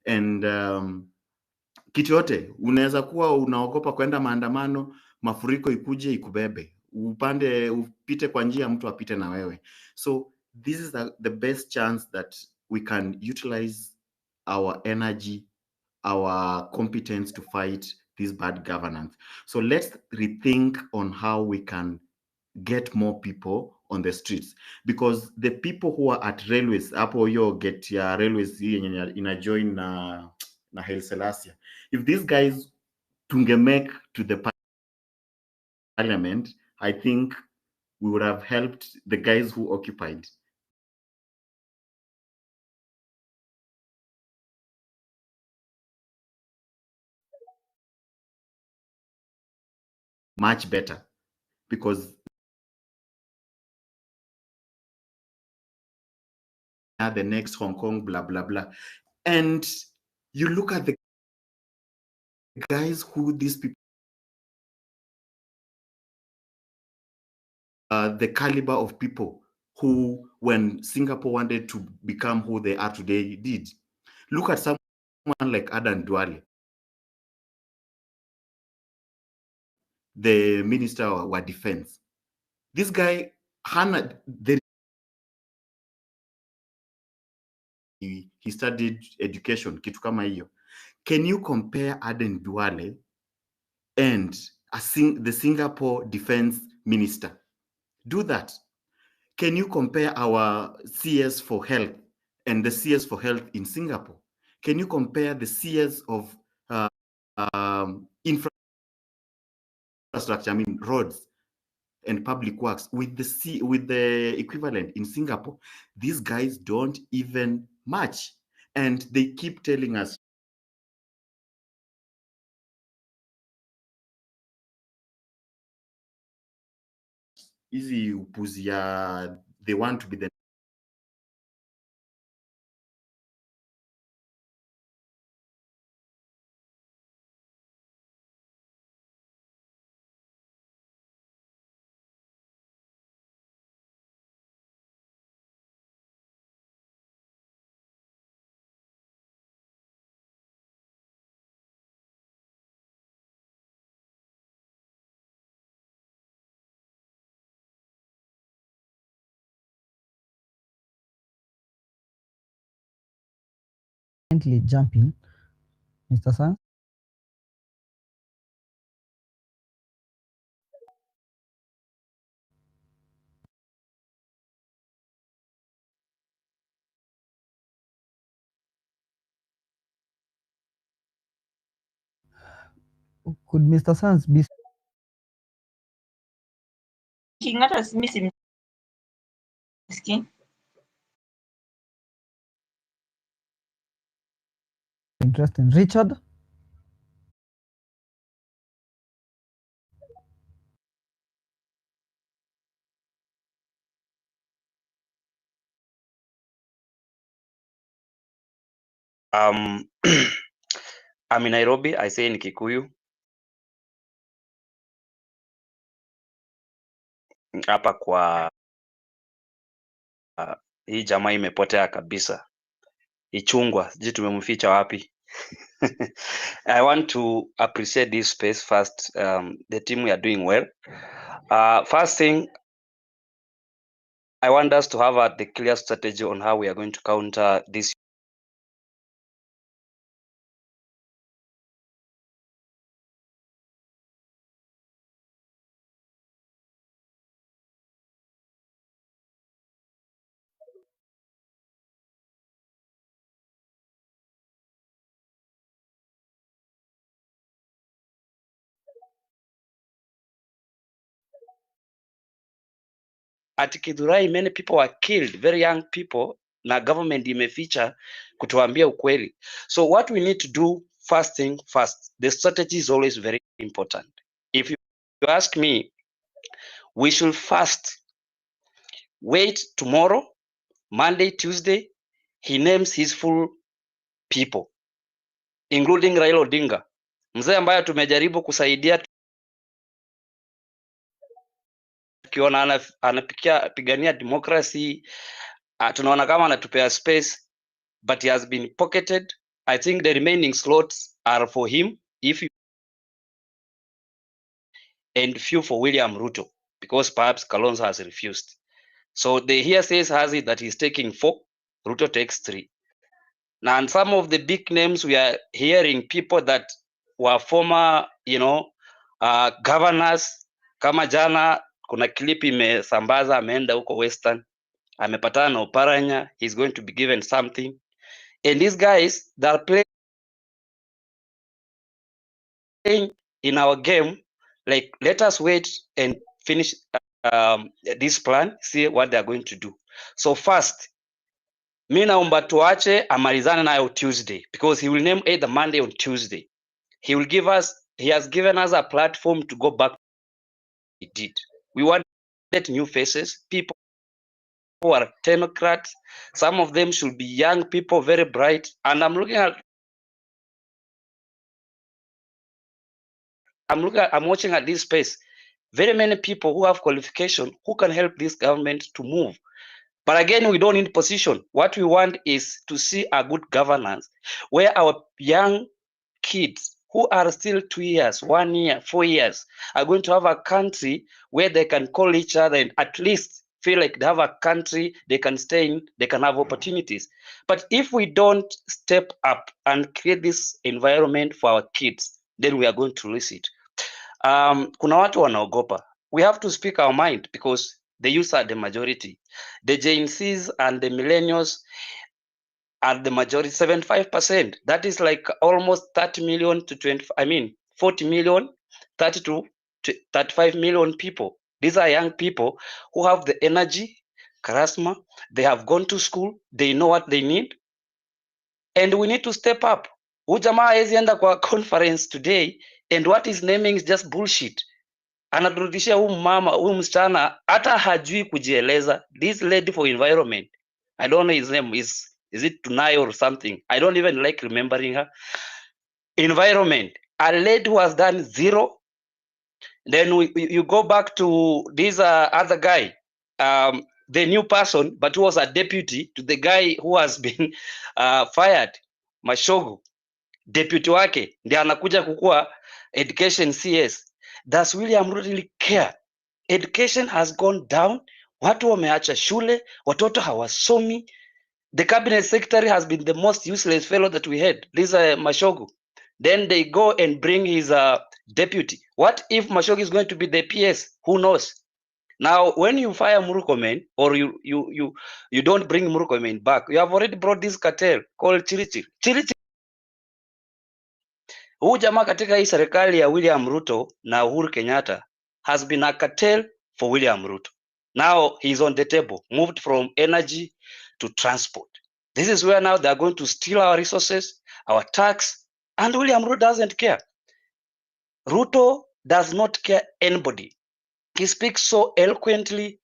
And kitu yote unaweza kuwa unaogopa kwenda maandamano, mafuriko ikuje ikubebe, upite kwa njia, mtu apite na wewe. So this is the best chance that we can utilize our energy, our competence to fight this bad governance. So let's rethink on how we can get more people on the streets, because the people who are at railways, hapo yo get ya railways yenye ina join na Haile Selassie, if these guys tunge to the parliament, I think we would have helped the guys who occupied. Much better, because the next Hong Kong, blah, blah, blah. And you look at the guys who these people, the caliber of people who, when Singapore wanted to become who they are today, did. Look at someone like Adan Duale, the Minister of Defense. This guy, he studied education, kitu kama hiyo. Can you compare Aden Duale and the Singapore Defense Minister? Do that. Can you compare our CS for health and the CS for health in Singapore? Can you compare the CS of infrastructure, I mean roads and public works, with the equivalent in Singapore? These guys don't even match, and they keep telling us easy upuzi ya they want to be the jumping, Mr. San. Could Mr. Sans be interesting? Richard? I'm in Nairobi. I say in Kikuyu. Hapa kwa hii jamaa imepotea kabisa. Ichungwa, sijui tumemficha wapi. I want to appreciate this space first. The team, we are doing well. First thing, I want us to have the clear strategy on how we are going to counter this. At Kidurai, many people were killed, very young people, na government imeficha kutuambia ukweli. So what we need to do, first thing first, the strategy is always very important. If you ask me, we should first wait tomorrow, Monday, Tuesday, he names his full people, including Raila Odinga, mzee ambaye tumejaribu kusaidia tukiona anapigania democracy, tunaona kama anatupea space, but he has been pocketed I think the remaining slots are for him, if you, and few for William Ruto, because perhaps Kalonzo has refused. So the hearsays has it that he's taking 4, Ruto takes 3. Now, and some of the big names we are hearing, people that were former, governors, kama jana kuna clip imesambaza, ameenda huko Western, amepatana na Oparanya, he's going to be given something. And these guys, they're playing in our game, like, let us wait and finish this plan, see what they're going to do. So first, mi naomba tuache amalizane nayo Tuesday, because he will name either Monday or Tuesday. He has given us a platform to go back. He did. We wanted new faces, people who are technocrats. Some of them should be young people, very bright. And I'm watching at this space, very many people who have qualification, who can help this government to move. But again, we don't need position. What we want is to see a good governance where our young kids who are still 2 years, 1 year, 4 years are going to have a country where they can call each other and at least feel like they have a country they can stay in, they can have opportunities. But if we don't step up and create this environment for our kids, then we are going to lose it. Kuna watu wanaogopa. We have to speak our mind because the youth are the majority. The Gen Zs and the millennials are the majority, 75%. That is like almost 30 million to 40 million, 30 to 35 million people. These are young people who have the energy, charisma, they have gone to school, they know what they need, and we need to step up. Huyu jamaa hawezi enda kwa conference today and what is naming is just bullshit. Anaturudishia huyu mama, huyu msichana hata hajui kujieleza. This lady for environment, I don't know his name, is it Tunai or something? I don't even like remembering her. Environment, a lady who has done 0. Then you go back to this other guy, the new person, but who was a deputy to the guy who has been fired, Mashogu. Deputy wake ndiye anakuja kukua education CS. Does William really care? Education has gone down, watu wameacha shule, watoto hawasomi. The cabinet secretary has been the most useless fellow that we had, this Mashogu. Then they go and bring his deputy. What if Mashogu is going to be the PS? Who knows? Now, when you fire Murkomen or you don't bring Murkomen back, you have already brought this cartel called Chirichiri. Chirichiri. Huu jamaa katika hii serikali ya William Ruto na Uhuru Kenyatta has been a cartel for William Ruto. Now he's on the table, moved from energy to transport. This is where now they're going to steal our resources, our tax, and William Ruto doesn't care. Ruto does not care anybody. He speaks so eloquently.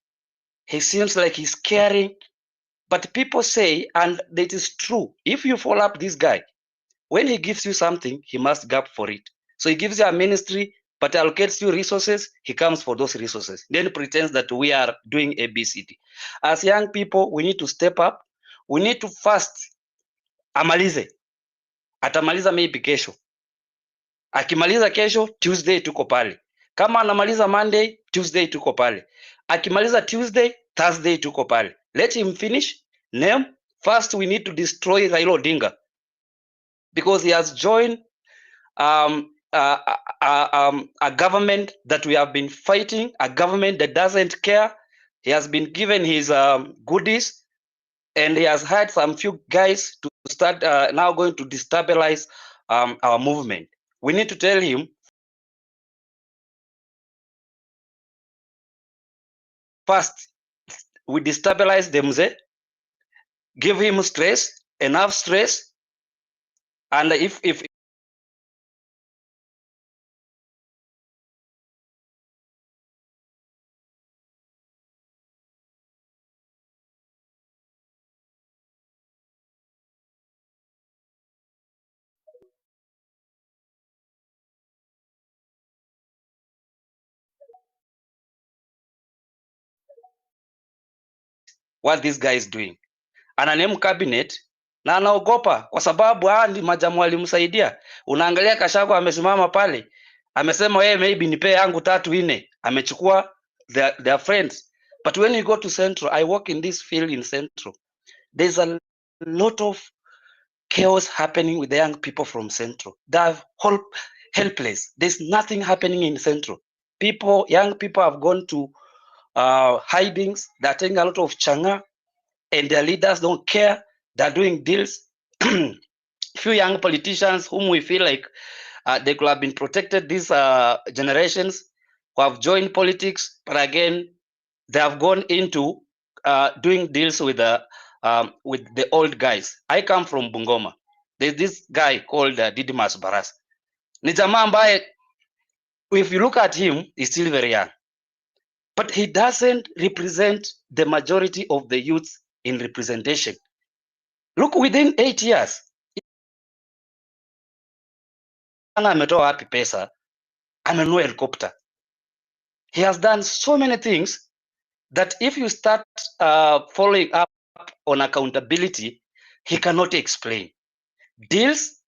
He seems like he's caring. But people say, and it is true, if you follow up this guy, when he gives you something, he must gap for it. So he gives you a ministry, but allocates you resources, he comes for those resources. Then pretends that we are doing ABCD. As young people, we need to step up. We need to first amalize. Atamaliza maybe kesho. Akimaliza kesho, Tuesday tuko pale. Kama anamaliza Monday, Tuesday tuko pale. Akimaliza Tuesday, Thursday tuko pale. Let him finish. Name. First, we need to destroy Raila Odinga because he has joined a government that we have been fighting, a government that doesn't care. He has been given his goodies, and he has had some few guys to start now going to destabilize our movement. We need to tell him, first, we destabilize the mzee, give him stress, enough stress, and if what this guy is doing, and a name cabinet na anaogopa kwa sababu ndi majamu walimsaidia. Unaangalia Kashagwa amesimama pale, amesema wewe maybe nipe yangu 3-4, amechukua their friends. But when you go to Central, I work in this field in Central, there's a lot of chaos happening with the young people from Central. They're helpless. There's nothing happening in Central. Young people have gone to hidings. They're taking a lot of changa, and their leaders don't care. They're doing deals. Few young politicians whom we feel like they could have been protected these generations who have joined politics, but again, they have gone into doing deals with the old guys. I come from Bungoma. There's this guy called Didimas Baras. Ni jamaa ambaye, if you look at him, he's still very young, but he doesn't represent the majority of the youth in representation. Look, within 8 years, ametoa wapi pesa? Amenunua helicopter. He has done so many things that if you start following up on accountability, he cannot explain. Deals,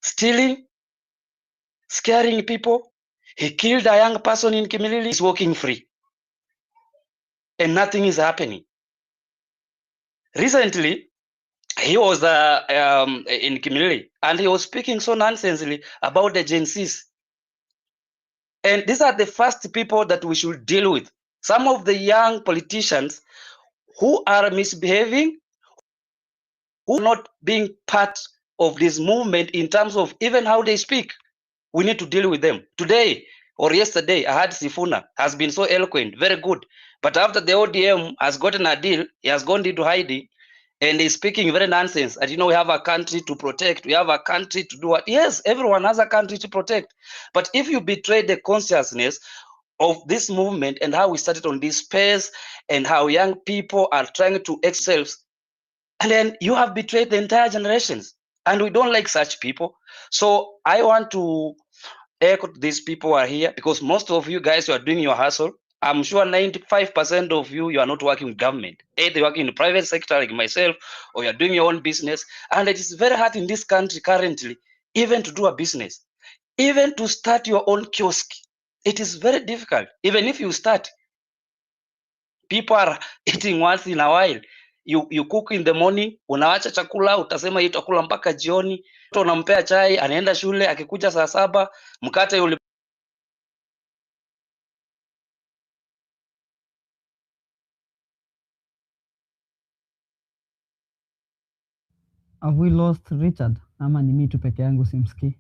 stealing, scaring people. He killed a young person in Kimilili. He's walking free, and nothing is happening. Recently, he was in Kimilili, and he was speaking so nonsensely about the Gen Zs. And these are the first people that we should deal with. Some of the young politicians who are misbehaving, who are not being part of this movement in terms of even how they speak. We need to deal with them. Today or yesterday, I heard Sifuna has been so eloquent, very good. But after the ODM has gotten a deal, he has gone into hiding, and he's speaking very nonsense. And we have a country to protect. We have a country to do what? Yes, everyone has a country to protect. But if you betray the consciousness of this movement and how we started on this space and how young people are trying to excel, and then you have betrayed the entire generations. And we don't like such people. So I want to echo these people who are here, because most of you guys, you are doing your hustle. I'm sure 95% of you are not working with government. Either you're working in the private sector like myself, or you're doing your own business. And it is very hard in this country currently, even to do a business, even to start your own kiosk. It is very difficult. Even if you start, people are eating once in a while. You cook in the morning, unaacha chakula, utasema hii utakula mpaka jioni. Unampea chai, anaenda shule, akikuja saa 7, mkate ule. Have we lost Richard? Ama ni mimi tu peke yangu simsikii?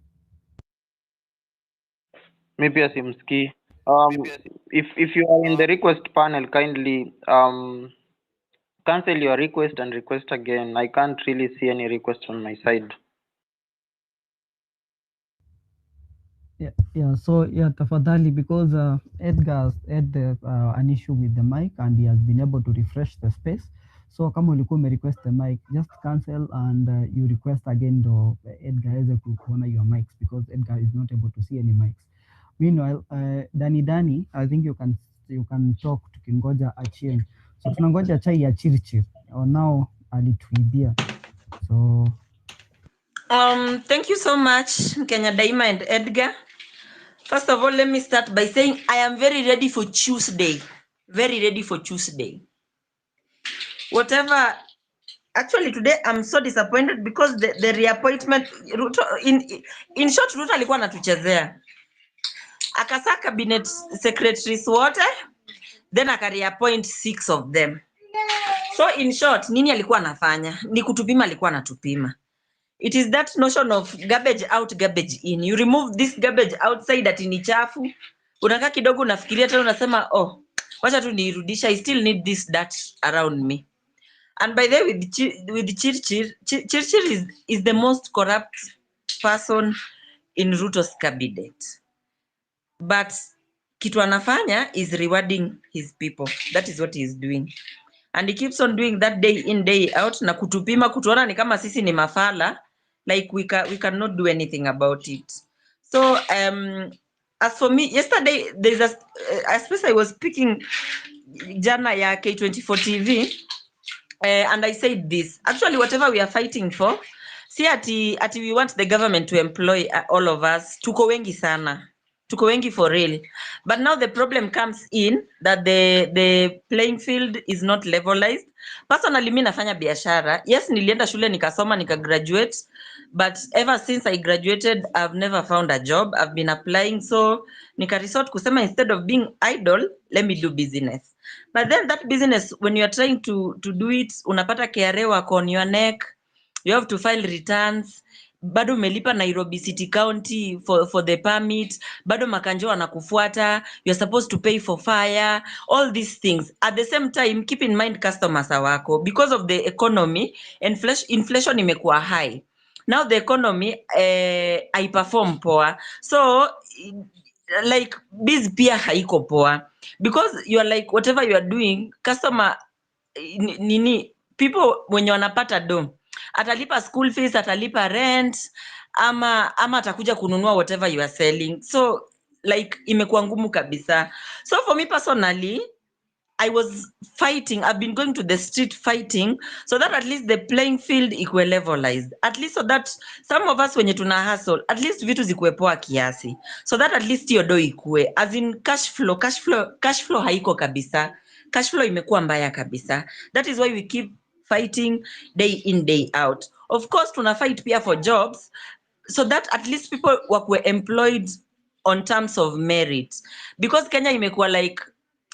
Maybe asimsikii. If you are in the request panel, kindly cancel your request and request again. I can't really see any request on my side. Yeah, so tafadhali, because Edgar had an issue with the mic and he has been able to refresh the space. So kama ulikuwa umerequest the mic, just cancel and you request again ndo Edgar aweze kuona your mics, because Edgar is not able to see any mics. Meanwhile, Dani, I think you can talk, tukingoja Achieng. So tunangoja chai ya Chirchir. Now alituibia. So thank you so much, Kenya Daima and Edgar. First of all, let me start by saying I am very ready for Tuesday. Very ready for Tuesday. Whatever. Actually, today I'm so disappointed because the reappointment, Ruto, in short, Ruto alikuwa anatuchezea. Akasa cabinet secretaries wote, then akareappoint 6 of them. So in short, nini alikuwa anafanya? Ni kutupima alikuwa anatupima. It is that notion of garbage out, garbage in. You remove this garbage outside that ni chafu. Unakaa kidogo unafikiria tena unasema, oh, wacha tu nirudisha, I still need this, that around me. And by the way, with Chirchir is the most corrupt person in Ruto's cabinet. But kitu anafanya is rewarding his people. That is what he is doing. And he keeps on doing that day in, day out. Na kutupima, kutuona ni kama sisi ni mafala. Like we cannot do anything about it. So as for me, yesterday there's a space I was speaking jana ya K24 TV and I said this, actually whatever we are fighting for, see ati we want the government to employ all of us, tuko wengi sana, tuko wengi for real, but now the problem comes in that the playing field is not levelized. Personally mimi nafanya biashara, yes nilienda shule nikasoma nikagraduate, but ever since I graduated I've never found a job. I've been applying, so nika resort kusema instead of being idle, let me do business. But then that business, when you are trying to do it, unapata KRA wako on your neck, you have to file returns, bado umelipa Nairobi City County for the permit, bado makanjo wanakufuata, you're supposed to pay for fire, all these things. At the same time, keep in mind customers wako, because of the economy, inflation imekuwa high. Now the economy I perform poa, so like biz pia haiko poa, because you are like whatever you are doing, customer nini, people wenye wanapata do atalipa school fees, atalipa rent, ama atakuja kununua whatever you are selling, so like imekuwa ngumu kabisa. So for me personally, I was fighting, I've been going to the street fighting, so that at least the playing field equal levelized, at least so that some of us wenye tuna hustle, at least vitu zikuwe poa kiasi, so that at least hiyo do ikue, as in cash flow haiko kabisa, cash flow imekuwa mbaya kabisa. That is why we keep fighting day in day out. Of course tuna fight pia for jobs, so that at least people were employed on terms of merit, because Kenya imekuwa like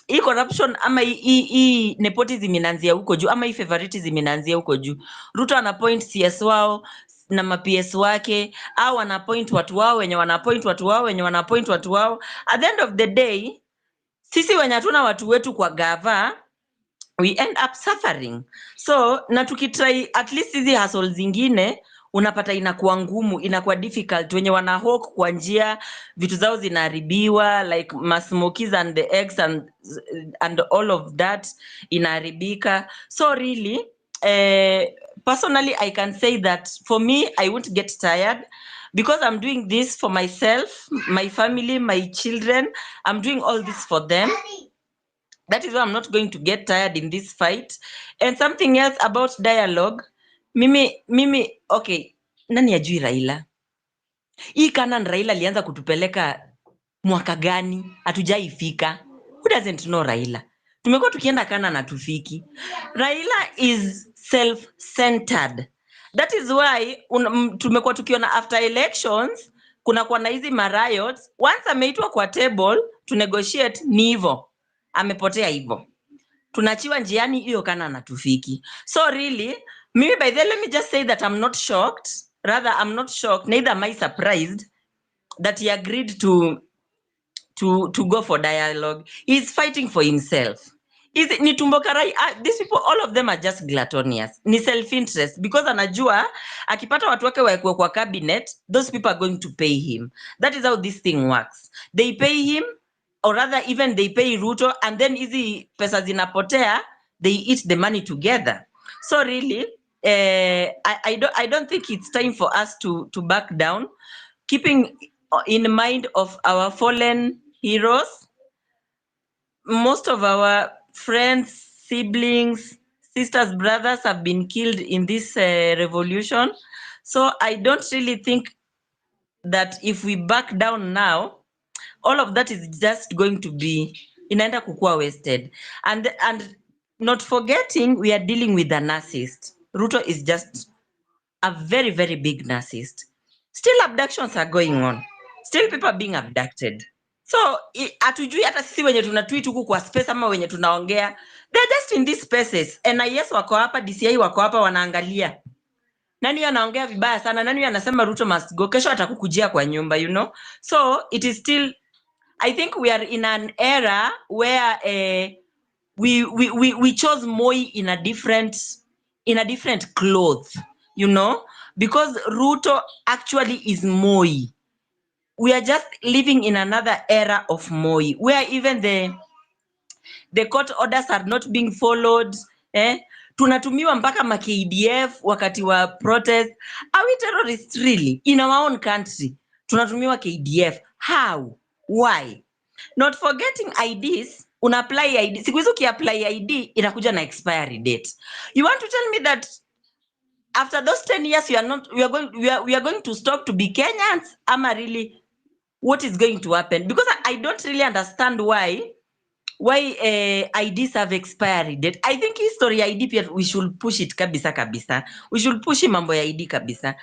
hii corruption ama hii nepotism inaanzia huko juu, ama hii favoritism inaanzia huko juu. Ruto ana point CS wao na ma-PS wake, au wana point watu wao wenye wana point watu wao wenye wana point watu wao. At the end of the day, sisi wenye hatuna watu wetu kwa gava, we end up suffering. So na tukitry at least hizi hustle zingine, unapata inakuwa ngumu, inakuwa difficult, wenye wana hawk kwa njia, vitu zao zinaharibiwa, like smokies and the eggs and all of that inaharibika. So really personally I can say that for me I won't get tired, because I'm doing this for myself, my family, my children. I'm doing all this for them. That is why I'm not going to get tired in this fight. And something else about dialogue, mimi okay, nani ajui Raila? Hii Kanan Raila alianza kutupeleka mwaka gani? Hatujaifika. Who doesn't know Raila? Tumekuwa tukienda Kanan na tufiki. Raila is self-centered. That is why tumekuwa tukiona after elections kuna kwa na hizi riots, once ameitwa kwa table to negotiate ni hivyo, amepotea hivyo, tunachiwa njiani, hiyo Kanan na tufiki. So really, maybe by then let me just say that I'm not shocked. Rather, I'm not shocked, neither am I surprised that he agreed to go for dialogue. He's fighting for himself. Ni tumbo karai, these people, all of them are just gluttonous. Ni self-interest, because anajua akipata watu wake waekwe kwa cabinet, those people are going to pay him. That is how this thing works. They pay him, or rather even they pay Ruto, and then hizi pesa zinapotea, they eat the money together. So really, I don't think it's time for us to back down, keeping in mind of our fallen heroes. Most of our friends, siblings, sisters, brothers have been killed in this revolution. So I don't really think that if we back down now, all of that is just going to be inaenda kukua wasted. And not forgetting, we are dealing with a narcissist. Ruto is just a very, very big narcissist. Still abductions are going on. Still people are being abducted. So hatujui hata sisi wenye tunatweet huku kwa space ama wenye tunaongea, they're just in these spaces. NIS wako hapa, DCI wako hapa, wanaangalia. Nani anaongea vibaya sana, nani anasema Ruto must go, kesho atakukujia kwa nyumba, you know. So it is still, I think we are in an era where we chose Moi in a different cloth, you know, because Ruto actually is Moi. We are just living in another era of Moi, where even the court orders are not being followed. Tunatumiwa mpaka ma KDF wakati wa protest. Are we terrorists really in our own country? Tunatumiwa KDF. How? Why? Not forgetting IDs, una apply ID. Siku hizi ukiapply ID inakuja na expiry date. You want to tell me that after those 10 years we are going to stop to be Kenyans? Ama really, what is going to happen? Because I don't really understand why IDs have expiry date. I think history ID pia we should push it kabisa. We should push mambo ya ID kabisa.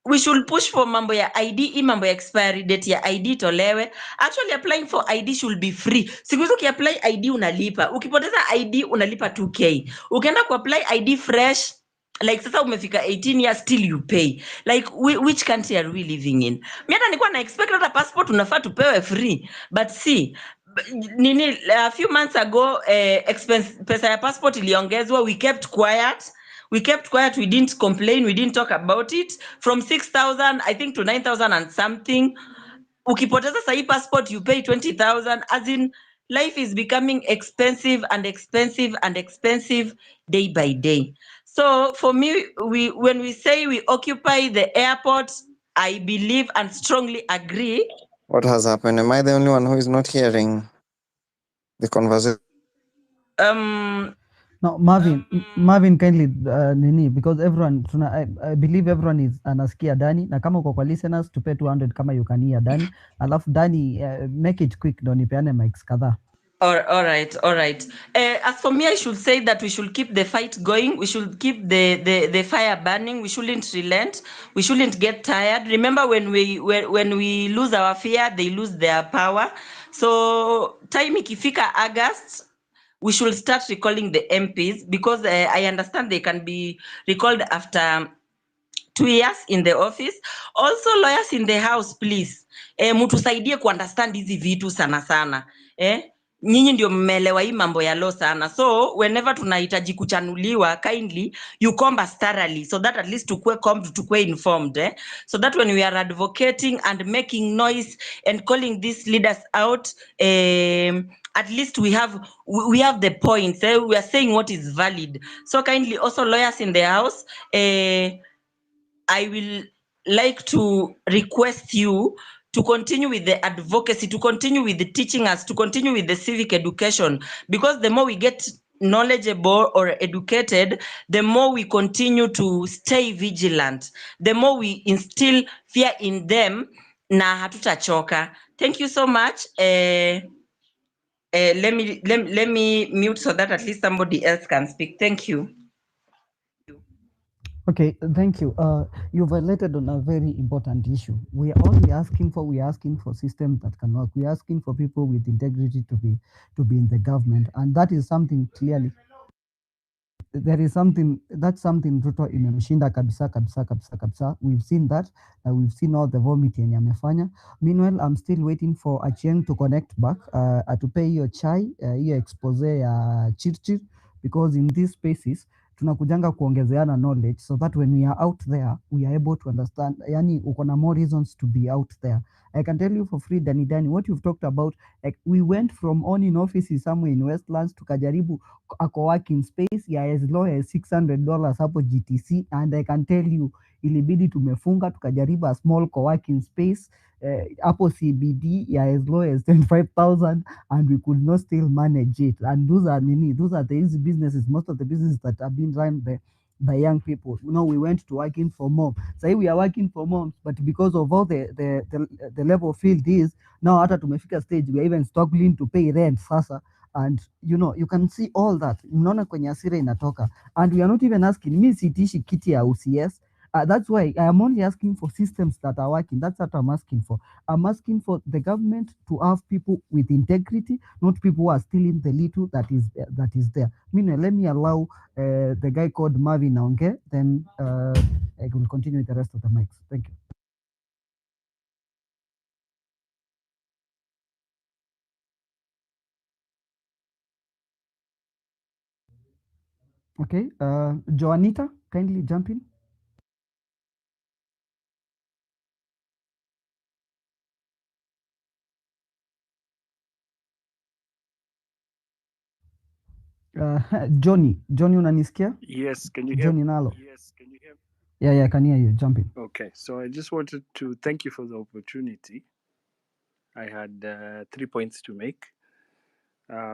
We should push for mambo ya ID, mambo ya expiry date ya ID tolewe. Actually applying for ID should be free. Siku hizo ukiapply ID unalipa. Ukipoteza ID unalipa 2k. Ukienda kuapply ID fresh, like sasa umefika 18 years still you pay. Like which country are we living in? Mimi hata nilikuwa na expect hata passport unafaa tupewe free. But see, nini a few months ago pesa ya passport iliongezwa, we kept quiet. We didn't complain, we didn't talk about it. From 6,000 I think to 9,000 and something. Ukipoteza sahi passport you pay 20,000. As in, life is becoming expensive day by day. So for me, when we say we occupy the airport, I believe and strongly agree. What has happened? Am I the only one who is not hearing the conversation? No, Marvin kindly nini, because everyone I believe everyone is anasikia Dani, na kama uko kwa listeners tupe 200 kama you can hear Dani, alafu Dani make it quick ndo nipeane mics kadhaa. All right. As for me, I should say that we should keep the fight going. We should keep the fire burning. We shouldn't relent. We shouldn't get tired. Remember, when we lose our fear, they lose their power. So time ikifika August, we should start recalling the MPs, because I understand they can be recalled after 2 years in the office. Also, lawyers in the house, please, mutusaidie kuunderstand hizi vitu sana. Nyinyi ndio mmelewa hii mambo ya law sana. So whenever tunahitaji kuchanuliwa, kindly you comb us thoroughly, so that at least tukue combed, tukue informed, so that when we are advocating and making noise and calling these leaders out, at least we have the points, we are saying what is valid. So kindly, also lawyers in the house, I will like to request you to continue with the advocacy, to continue with the teaching us, to continue with the civic education, because the more we get knowledgeable or educated, the more we continue to stay vigilant, the more we instill fear in them, na hatutachoka. Thank you so much. Let me mute so that at least somebody else can speak. Thank you. Okay, thank you. You've highlighted on a very important issue. We are asking for systems that can work. We're asking for people with integrity to be in the government, and that is something clearly. That's something Ruto imemshinda kabisa. We've seen that. We've seen all the vomit yenye amefanya. Meanwhile, I'm still waiting for Achieng to connect back, atupe hiyo chai, hiyo expose ya Chirchir, because in these spaces tunakujanga kuongezeana knowledge, so that when we are out there we are able to understand. Yani uko na more reasons to be out there. I can tell you for free, Dani, what you've talked about, like we went from owning offices somewhere in Westlands tukajaribu a co-working space ya as low as $600 hapo GTC, and I can tell you ilibidi tumefunga tukajaribu a small co-working space hapo CBD ya as low as 25,000, and we could not still manage it. And those are the easy businesses, most of the businesses that have been run by young people. We went to working for mom. Say we are working for moms, but because of all the level field is now, hata tumefika stage we are even struggling to pay rent sasa. And you can see all that. Mnaona kwenye hasira inatoka, and we are not even asking. Me sitishi kiti ya UCS. That's why I am only asking for systems that are working. That's what I'm asking for. I'm asking for the government to have people with integrity, not people who are stealing the little that is there. Meanwhile, let me allow the guy called Marvin Naonge, then I will continue with the rest of the mics. Thank you. Okay, Joanita, kindly jump in. Johnny, unanisikia? Yes, can you hear Johnny me? Nalo. Yes, can you hear me? Yeah, I can hear you. Jump in. Okay, so I just wanted to thank you for the opportunity. I had 3 points to make.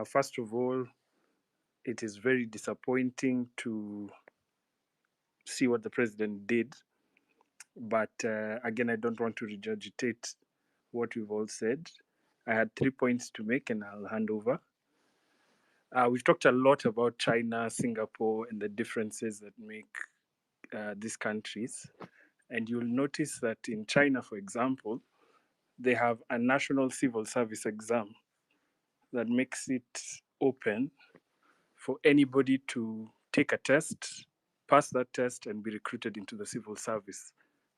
First of all, it is very disappointing to see what the president did. But again, I don't want to regurgitate what we've all said. I had 3 points to make, and I'll hand over. We've talked a lot about China, Singapore, and the differences that make these countries. And you'll notice that in China, for example, they have a national civil service exam that makes it open for anybody to take a test, pass that test, and be recruited into the civil service,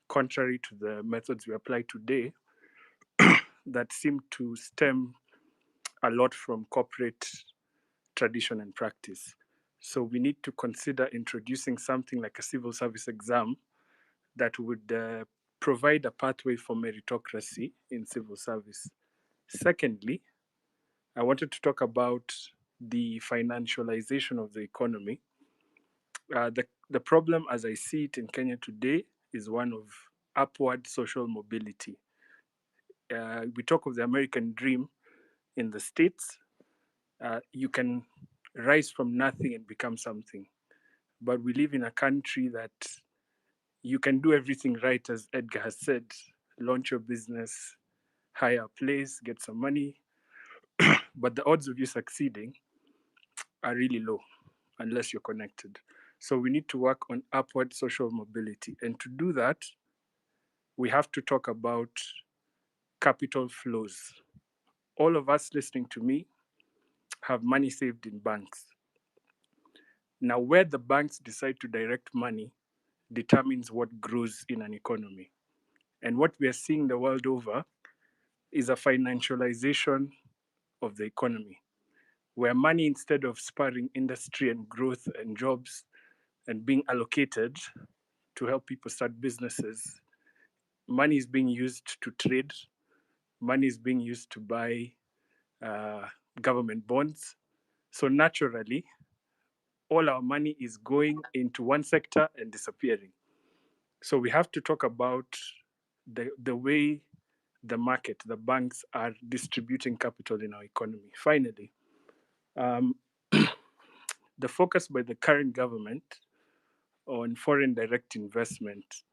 contrary to the methods we apply today that seem to stem a lot from corporate tradition and practice. So we need to consider introducing something like a civil service exam that would provide a pathway for meritocracy in civil service. Secondly, I wanted to talk about the financialization of the economy. The problem, as I see it in Kenya today, is one of upward social mobility. We talk of the American dream in the States. You can rise from nothing and become something. But we live in a country that you can do everything right, as Edgar has said, launch your business, hire a place, get some money. But the odds of you succeeding are really low unless you're connected. So we need to work on upward social mobility. And to do that, we have to talk about capital flows. All of us listening to me have money saved in banks. Now, where the banks decide to direct money determines what grows in an economy. And what we are seeing the world over is a financialization of the economy, where money, instead of spurring industry and growth and jobs and being allocated to help people start businesses, money is being used to trade, money is being used to buy government bonds. So naturally, all our money is going into one sector and disappearing. So we have to talk about the way the market, the banks are distributing capital in our economy. Finally, the focus by the current government on foreign direct investment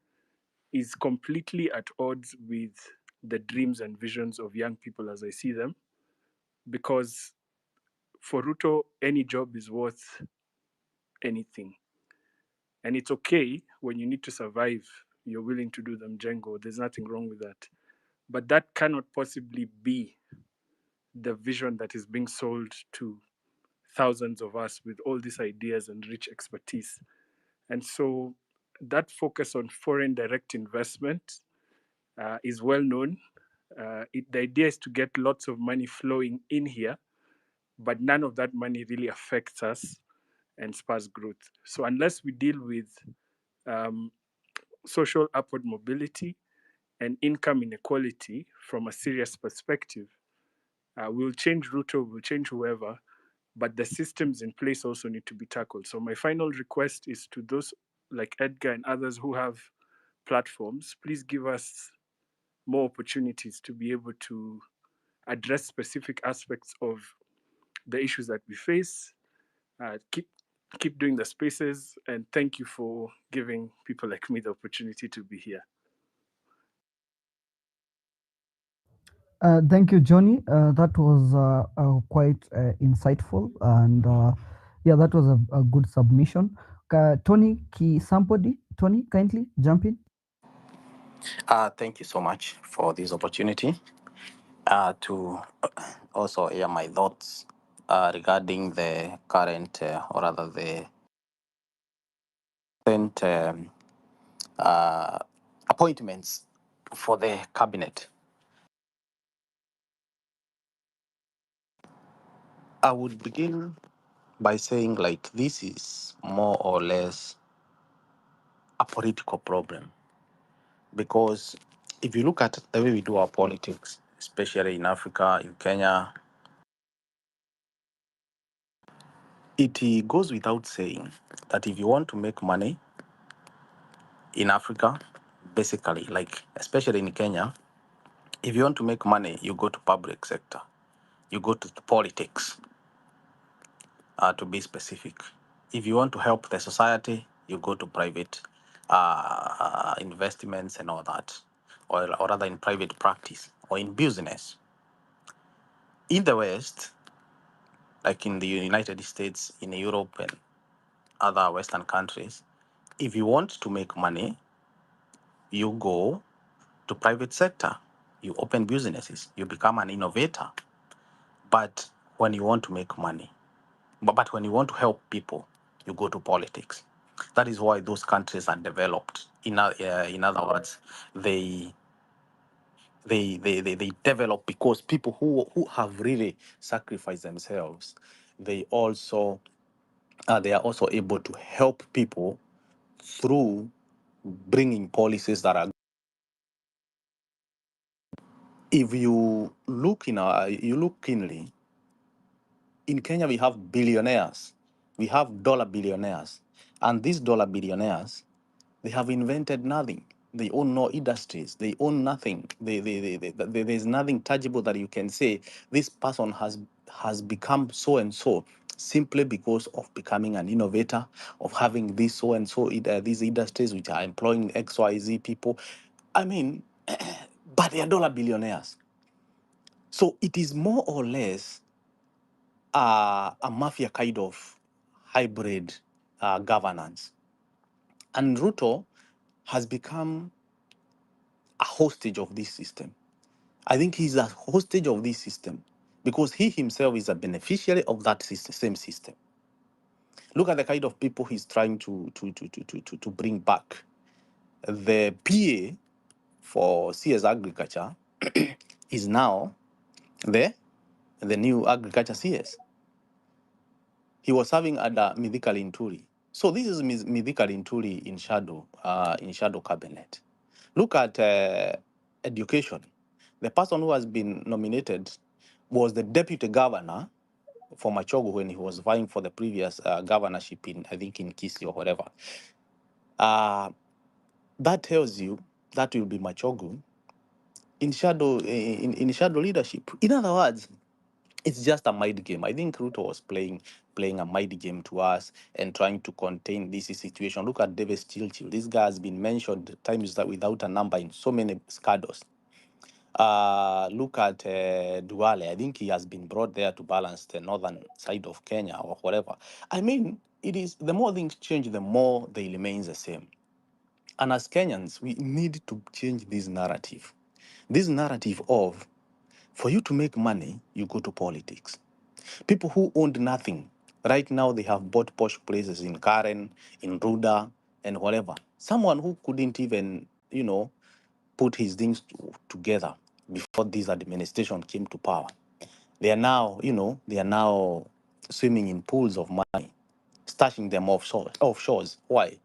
is completely at odds with the dreams and visions of young people as I see them, because for Ruto, any job is worth anything. And it's okay when you need to survive, you're willing to do them, Django. There's nothing wrong with that. But that cannot possibly be the vision that is being sold to thousands of us with all these ideas and rich expertise. And so that focus on foreign direct investment is well known. The idea is to get lots of money flowing in here, but none of that money really affects us and spurs growth. So unless we deal with social upward mobility and income inequality from a serious perspective, we'll change Ruto, we'll change whoever, but the systems in place also need to be tackled. So my final request is to those like Edgar and others who have platforms, please give us more opportunities to be able to address specific aspects of the issues that we face. Keep doing the spaces, and thank you for giving people like me the opportunity to be here. Thank you, Johnny. That was quite insightful, and yeah, that was a good submission. Tony, Tony, kindly jump in. Thank you so much for this opportunity to also hear my thoughts regarding the current, or rather the recent appointments for the cabinet. I would begin by saying, like, this is more or less a political problem, because if you look at the way we do our politics, especially in Africa, in Kenya, it goes without saying that if you want to make money in Africa, basically, like especially in Kenya, if you want to make money, you go to public sector, you go to the politics. to be specific. If you want to help the society, you go to private investments and all that, or rather in private practice or in business. In the West, like in the United States, in Europe, and other Western countries, if you want to make money, you go to private sector, you open businesses, you become an innovator. But when you want to make money, but when you want to help people, you go to politics. That is why those countries are developed. In other words, they develop because people who have really sacrificed themselves, they also they are also able to help people through bringing policies that are. If you look you look keenly, in Kenya we have billionaires, we have dollar billionaires, and these dollar billionaires, they have invented nothing. They own no industries. They own nothing. There's nothing tangible that you can say this person has become so and so simply because of becoming an innovator, of having this so and so these industries which are employing XYZ people. I mean, but they are dollar billionaires. So it is more or less a mafia kind of hybrid governance. And Ruto has become a hostage of this system. I think he's a hostage of this system because he himself is a beneficiary of that same system. Look at the kind of people he's trying to bring back. The PA for CS Agriculture is now the new Agriculture CS. He was serving under Mithika Linturi. So this is Mithika Linturi in shadow cabinet. Look at education. The person who has been nominated was the deputy governor for Machogu when he was vying for the previous governorship in, I think, in Kisii or whatever. That tells you that will be Machogu in shadow leadership. In other words, it's just a mind game. I think Ruto was playing a mind game to us and trying to contain this situation. Look at Davis Chilchil. This guy has been mentioned times that without a number in so many scandals. Look at Duale. I think he has been brought there to balance the northern side of Kenya or whatever. I mean, it is the more things change, the more they remain the same. And as Kenyans, we need to change this narrative. This narrative of, for you to make money, you go to politics. People who owned nothing, right now they have bought posh places in Karen, in Ruda, and whatever. Someone who couldn't even, put his things together before this administration came to power. They are now, swimming in pools of money, stashing them offshores. Why?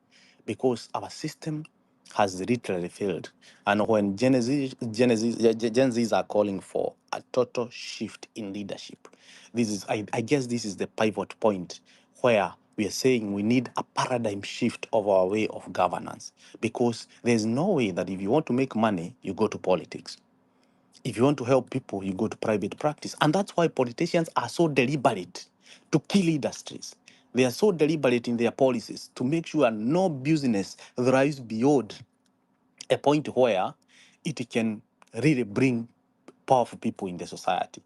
Because our system has literally failed. And when Gen Zs are calling for a total shift in leadership, I guess this is the pivot point where we are saying we need a paradigm shift of our way of governance. Because there's no way that if you want to make money, you go to politics. If you want to help people, you go to private practice. And that's why politicians are so deliberate to kill industries. They are so deliberate in their policies to make sure no business thrives beyond a point where it can really bring powerful people in the society.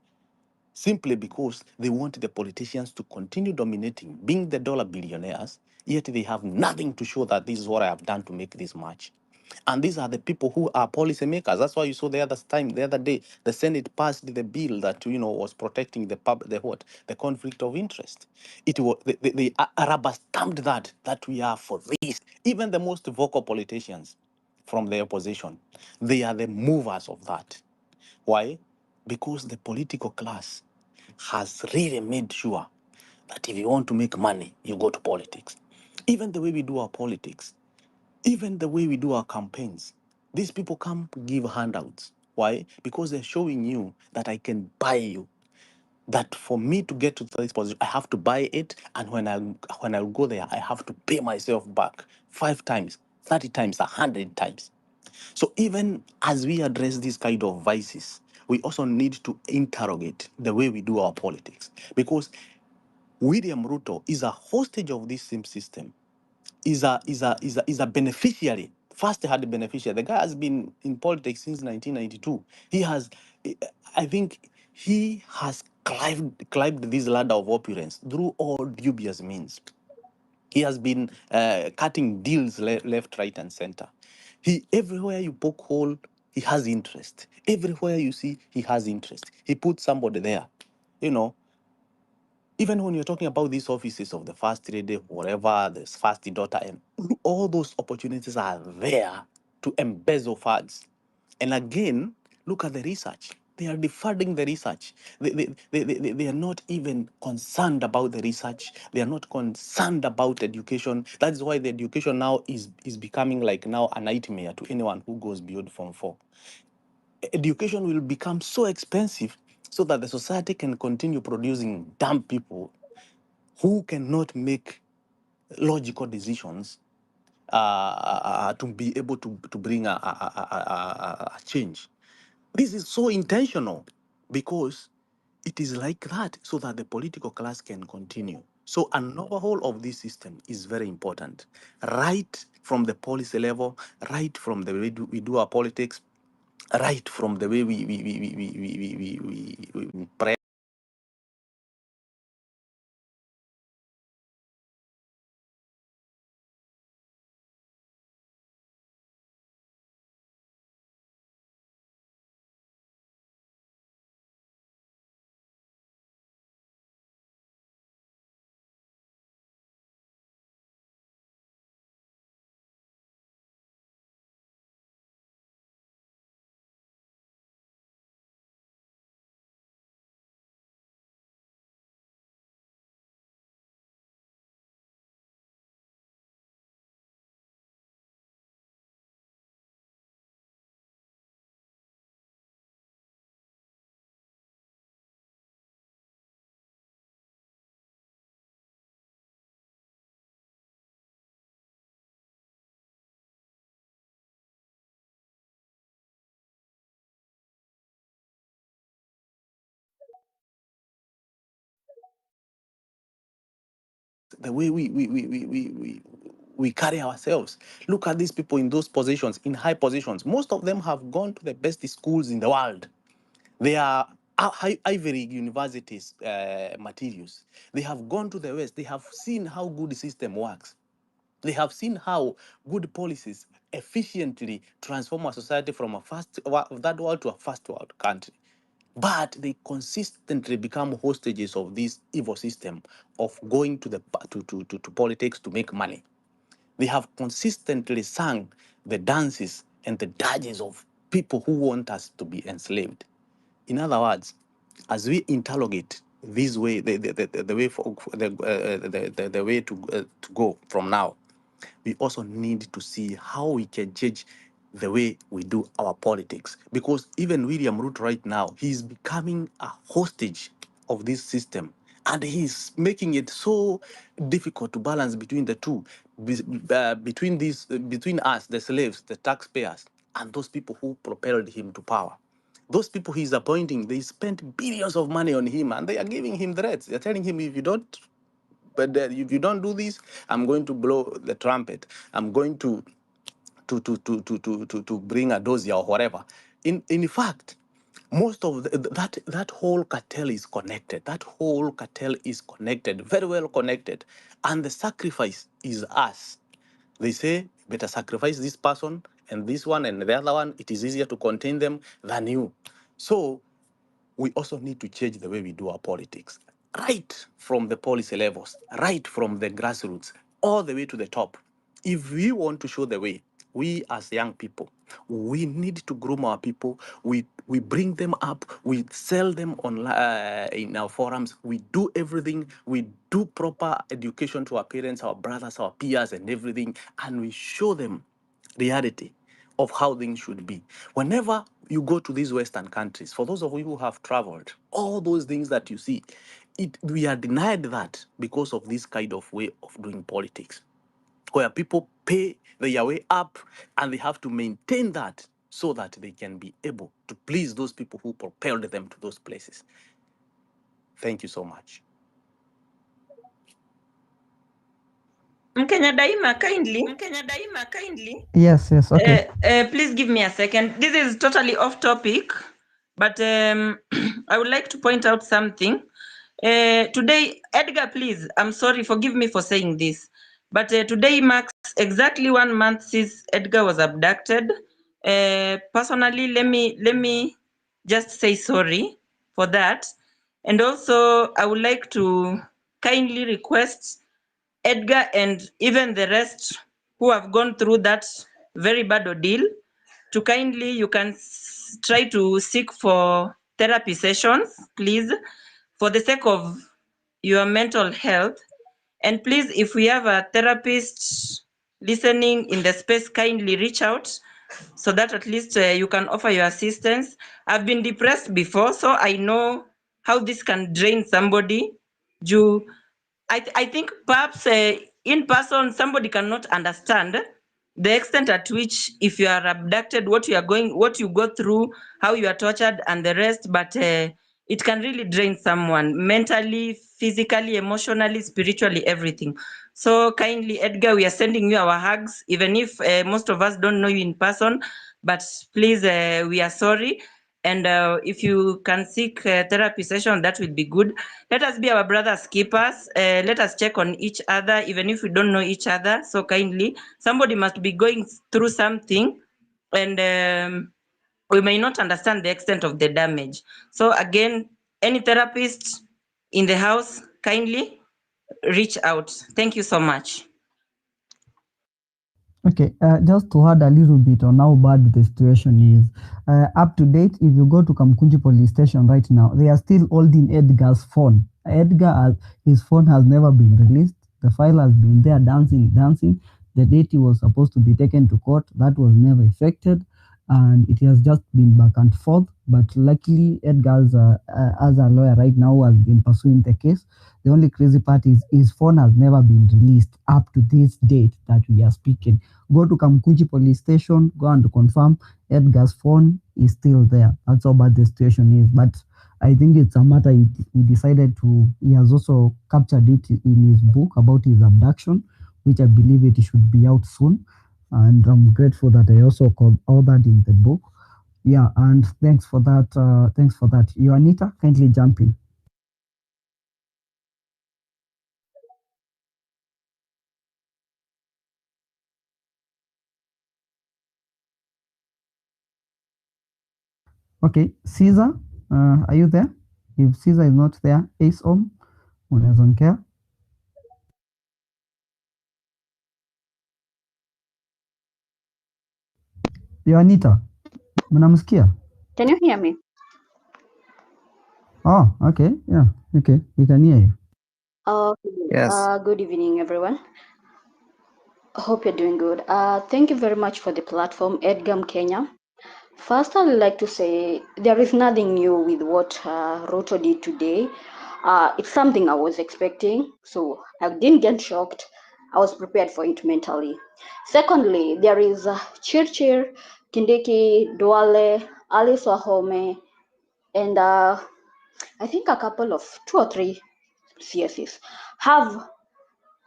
Simply because they want the politicians to continue dominating, being the dollar billionaires, yet they have nothing to show that this is what I have done to make this much. And these are the people who are policymakers. That's why you saw the other day, the Senate passed the bill that was protecting the conflict of interest. It was they rubber stamped that we are for this. Even the most vocal politicians from the opposition, they are the movers of that. Why? Because the political class has really made sure that if you want to make money, you go to politics. Even the way we do our politics, even the way we do our campaigns, these people come give handouts. Why? Because they're showing you that I can buy you. That for me to get to this position, I have to buy it, and when I go there, I have to pay myself back 5 times, 30 times, 100 times. So even as we address these kind of vices, we also need to interrogate the way we do our politics. Because William Ruto is a hostage of this same system, is a beneficiary. First had a beneficiary. The guy has been in politics since 1992. He has, I think, he has climbed this ladder of opulence through all dubious means. He has been cutting deals left, right, and center. He everywhere you poke hole, he has interest. Everywhere you see, he has interest. He puts somebody there, you know. Even when you're talking about these offices of the first lady, whatever, the first daughter, and all those opportunities are there to embezzle funds. And again, look at the research. They are defunding the research. They are not even concerned about the research. They are not concerned about education. That's why the education now is becoming like now a nightmare to anyone who goes beyond Form 4. Education will become so expensive so that the society can continue producing dumb people who cannot make logical decisions to be able to bring a change. This is so intentional because it is like that so that the political class can continue. So an overhaul of this system is very important, right from the policy level, right from the way we do our politics, right from the way we pray. The way we carry ourselves. Look at these people in those positions, in high positions. Most of them have gone to the best schools in the world. They are Ivory Universities materials. They have gone to the West. They have seen how good the system works. They have seen how good policies efficiently transform a society from a third world to a first world country. But they consistently become hostages of this evil system of going to the to politics to make money. They have consistently sung the dances and the dirges of people who want us to be enslaved. In other words, as we interrogate this way, the way for the way to go from now, we also need to see how we can change the way we do our politics. Because even William Ruto right now, he's becoming a hostage of this system. And he's making it so difficult to balance between the two, between us, the slaves, the taxpayers, and those people who propelled him to power. Those people he's appointing, they spent billions of money on him, and they are giving him threats. They're telling him, if you don't, if you don't do this, I'm going to blow the trumpet. I'm going to bring a dossier or whatever. In fact, most of that whole cartel is connected. That whole cartel is connected, very well connected, and the sacrifice is us. They say better sacrifice this person and this one and the other one. It is easier to contain them than you. So we also need to change the way we do our politics, right from the policy levels, right from the grassroots, all the way to the top. If we want to show the way, we as young people, we need to groom our people. We bring them up. We sell them online in our forums. We do everything. We do proper education to our parents, our brothers, our peers, and everything, and we show them reality of how things should be. Whenever you go to these Western countries, for those of you who have traveled, all those things that you see, we are denied that because of this kind of way of doing politics, where people pay their way up and they have to maintain that so that they can be able to please those people who propelled them to those places. Thank you so much. Mkenya Daima, kindly. Yes, okay. Please give me a second. This is totally off topic, but I would like to point out something. Today, Edgar, please, I'm sorry, forgive me for saying this, but today marks exactly 1 month since Edgar was abducted. Personally, let me just say sorry for that. And also, I would like to kindly request Edgar and even the rest who have gone through that very bad ordeal to kindly, you can try to seek for therapy sessions, please, for the sake of your mental health. And please, if we have a therapist listening in the space, kindly reach out so that at least you can offer your assistance. I've been depressed before, so I know how this can drain somebody. I think perhaps in person somebody cannot understand the extent at which, if you are abducted, what you go through, how you are tortured, and the rest. But it can really drain someone mentally, physically, emotionally, spiritually, everything. So kindly, Edgar, we are sending you our hugs, even if most of us don't know you in person. But please, we are sorry. And if you can seek therapy session, that would be good. Let us be our brothers keepers. Let us check on each other, even if we don't know each other. So kindly, somebody must be going through something, and we may not understand the extent of the damage. So again, any therapist in the house, kindly reach out. Thank you so much. Okay, just to add a little bit on how bad the situation is. Up to date, if you go to Kamkunji police station right now, they are still holding Edgar's phone. His phone has never been released. The file has been there dancing. The date he was supposed to be taken to court, that was never effected. And it has just been back and forth. But luckily, Edgar's, as a lawyer right now, has been pursuing the case. The only crazy part is his phone has never been released up to this date that we are speaking. Go to Kamkunji police station, go and confirm Edgar's phone is still there. That's how bad the situation is. But I think it's a matter he has also captured it in his book about his abduction, which I believe it should be out soon. And I'm grateful that I also called all that in the book. Yeah, and thanks for that. You, Anita, kindly jump in. Okay, Caesar, are you there? If Caesar is not there, Ace unaweza ongea. Anita, mnamsikia? Can you hear me? Oh, okay, yeah, okay, we can hear you. Yes. Good evening, everyone. Hope you're doing good. Thank you very much for the platform, Edgam Kenya. First, I would like to say there is nothing new with what Ruto did today. It's something I was expecting, so I didn't get shocked. I was prepared for it mentally. Secondly, there is Chirchir, Kindiki, Duale, Alice Wahome, and I think a couple of 2 or 3 CSs have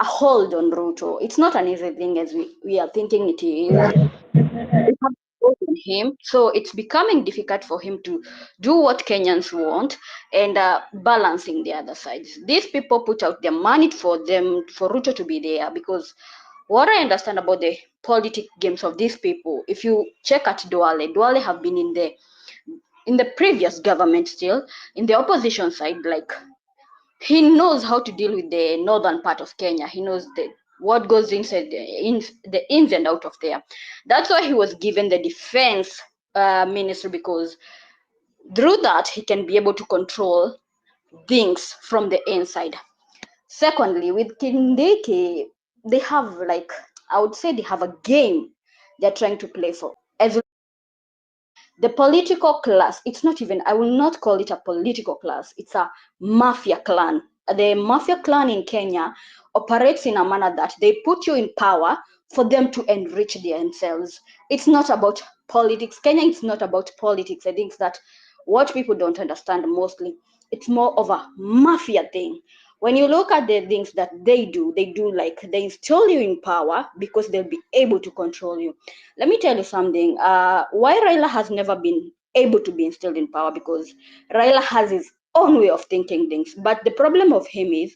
a hold on Ruto. It's not an easy thing as we are thinking it is. It has a hold on him, so it's becoming difficult for him to do what Kenyans want and balancing the other sides. These people put out their money for Ruto to be there, because what I understand about the politic games of these people, if you check at Duale have been in the previous government, still in the opposition side. Like, he knows how to deal with the northern part of Kenya. He knows what goes inside the ins and out of there. That's why he was given the defense ministry, because through that he can be able to control things from the inside. Secondly, with Kindiki, they have, like, I would say they have a game they're trying to play for. As the political class, it's not even, I will not call it a political class, it's a mafia clan. The mafia clan in Kenya operates in a manner that they put you in power for them to enrich themselves. It's not about politics. Kenya, it's not about politics. I think that what people don't understand mostly, it's more of a mafia thing. when you look at the things that they do like they install you in power because they'll be able to control you. Let me tell you something. Why Raila has never been able to be instilled in power, because Raila has his own way of thinking things. But the problem of him is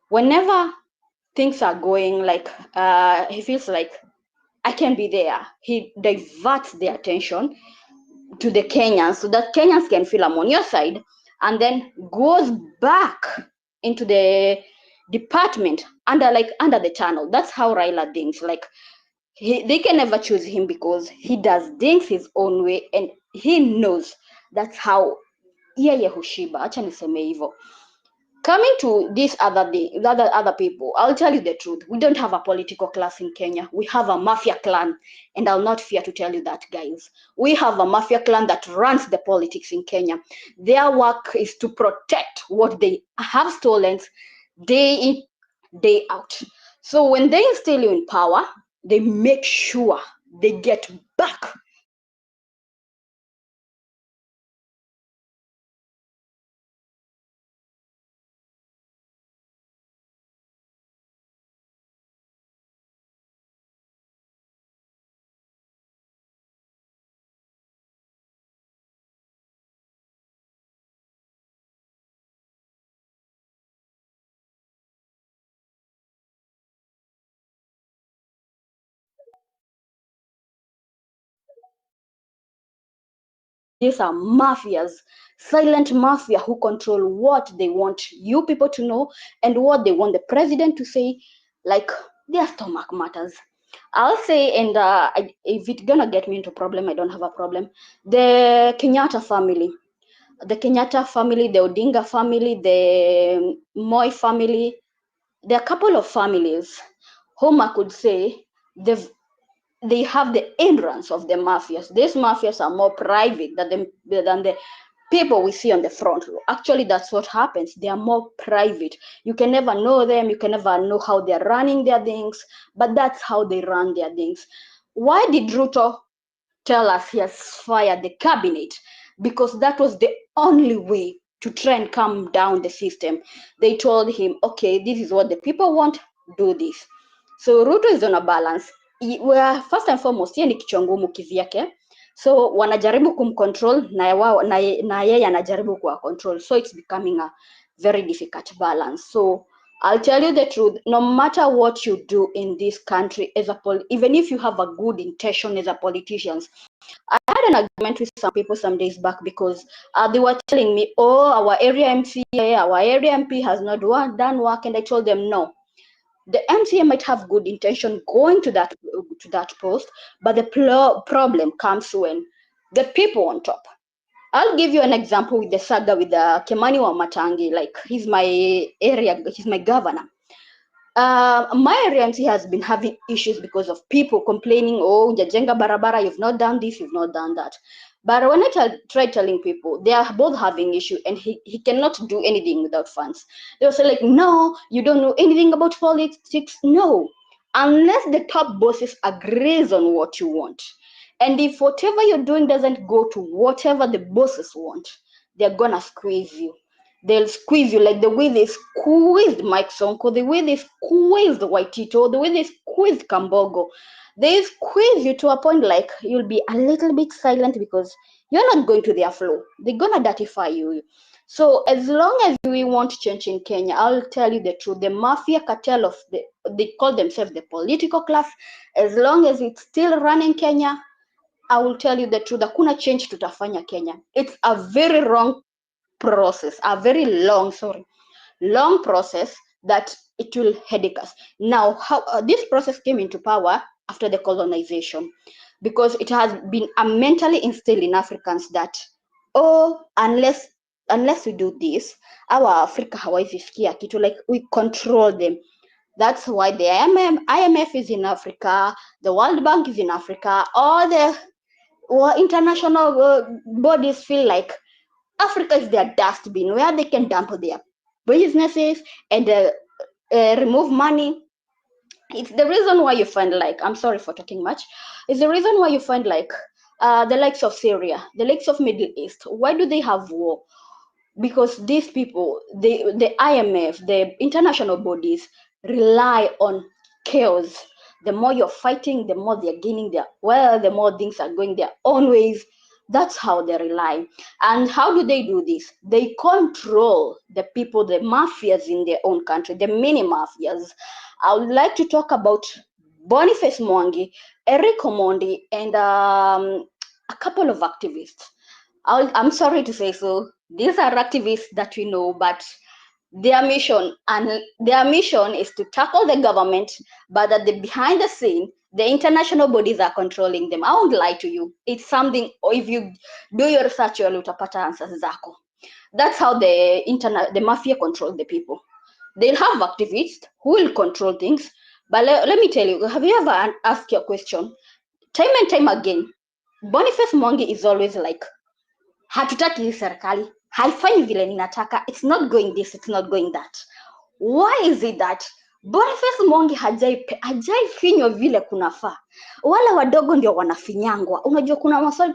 whenever things are going like he feels like I can be there, he diverts the attention to the Kenyans so that Kenyans can feel I'm on your side, and then goes back into the department under the tunnel. That's how Raila thinks. Like they can never choose him because he does things his own way, and he knows that's how yeye hushiba. Acha niseme hivyo. Coming to this other people, I'll tell you the truth. We don't have a political class in Kenya. We have a mafia clan, and I'll not fear to tell you that, guys. We have a mafia clan that runs the politics in Kenya. Their work is to protect what they have stolen day in, day out. So when they instill you in power, they make sure they get back these are mafias, silent mafia who control what they want you people to know and what they want the president to say, like their stomach matters. I'll say, and if it's gonna get me into problem, I don't have a problem. The Kenyatta family, the Odinga family, the Moi family, there are a couple of families whom I could say they have the hindrance of the mafias. These mafias are more private than the people we see on the front row. Actually, that's what happens. They are more private. You can never know them. You can never know how they're running their things, but that's how they run their things. Why did Ruto tell us he has fired the cabinet? Because that was the only way to try and calm down the system. They told him, okay, this is what the people want, do this. So Ruto is on a balance. First and foremost, yeye ni kichwa ngumu kivyake, so wanajaribu kumcontrol na yeye anajaribu kuwa control, so it's becoming a very difficult balance. So I'll tell you the truth, no matter what you do in this country even if you have a good intention as a politician. I had an argument with some people some days back because they were telling me, oh, our area MP has not done work, and I told them no. The MCA might have good intention going to that post, but the problem comes when the people on top. I'll give you an example with the saga with the Kimani Wamatangi. Like he's my governor. My area MC has been having issues because of people complaining, oh, Jajenga Barabara, you've not done this, you've not done that. But when I try telling people, they are both having issue, and he cannot do anything without funds. They'll say like, no, you don't know anything about politics. No, unless the top bosses agrees on what you want. And if whatever you're doing doesn't go to whatever the bosses want, they're gonna squeeze you. They'll squeeze you like the way they squeezed Mike Sonko, the way they squeezed Waitito, the way they squeezed Kambogo. They squeeze you to a point like you'll be a little bit silent because you're not going to their flow. They're gonna dirtify you. So as long as we want change in Kenya, I'll tell you the truth. The mafia cartel they call themselves the political class. As long as it's still running Kenya, I will tell you the truth. Hakuna change tutafanya Kenya. It's a very long process that it will headache us. Now, how this process came into power after the colonization, because it has been mentally instilled in Africans that, oh, unless we do this, our Africa hawezi sikia kitu, like we control them. That's why the IMF is in Africa, the World Bank is in Africa, all the international bodies feel like Africa is their dustbin where they can dump their businesses and remove money. It's the reason why you find, like, I'm sorry for talking much, it's the reason why you find like the likes of Syria, the likes of Middle East. Why do they have war? because these people, the IMF, the international bodies rely on chaos. The more you're fighting, the more they're gaining the more things are going their own ways. That's how they rely. And how do they do this? They control the people, the mafias in their own country, the mini mafias. I would like to talk about Boniface Mwangi, Eric Omondi, and a couple of activists. I'm sorry to say so. These are activists that we know, but their mission is to tackle the government, but at the behind the scene, the international bodies are controlling them. I won't lie to you. It's something, or if you do your research, you'll utapata answers zako. That's how the mafia control the people. They'll have activists who will control things. But let me tell you, have you ever asked your question? Time and time again, Boniface Mwangi is always like, hatutaki hii serikali, haifanyi vile ninataka, it's not going this, it's not going that. Why is it that Boniface Mwangi hajai finywa vile kunafaa? Wale wadogo ndio wanafinyangwa. Unajua kuna maswali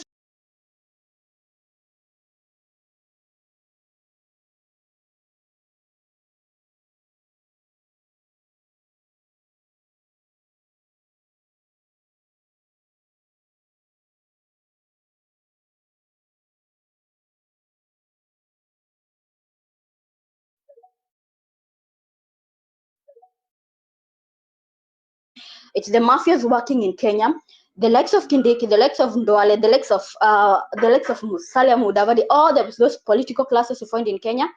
it's the mafias working in Kenya, the likes of Kindiki, the likes of Ndwale, the likes of Musalia Mudavadi, all those political classes you find in Kenya.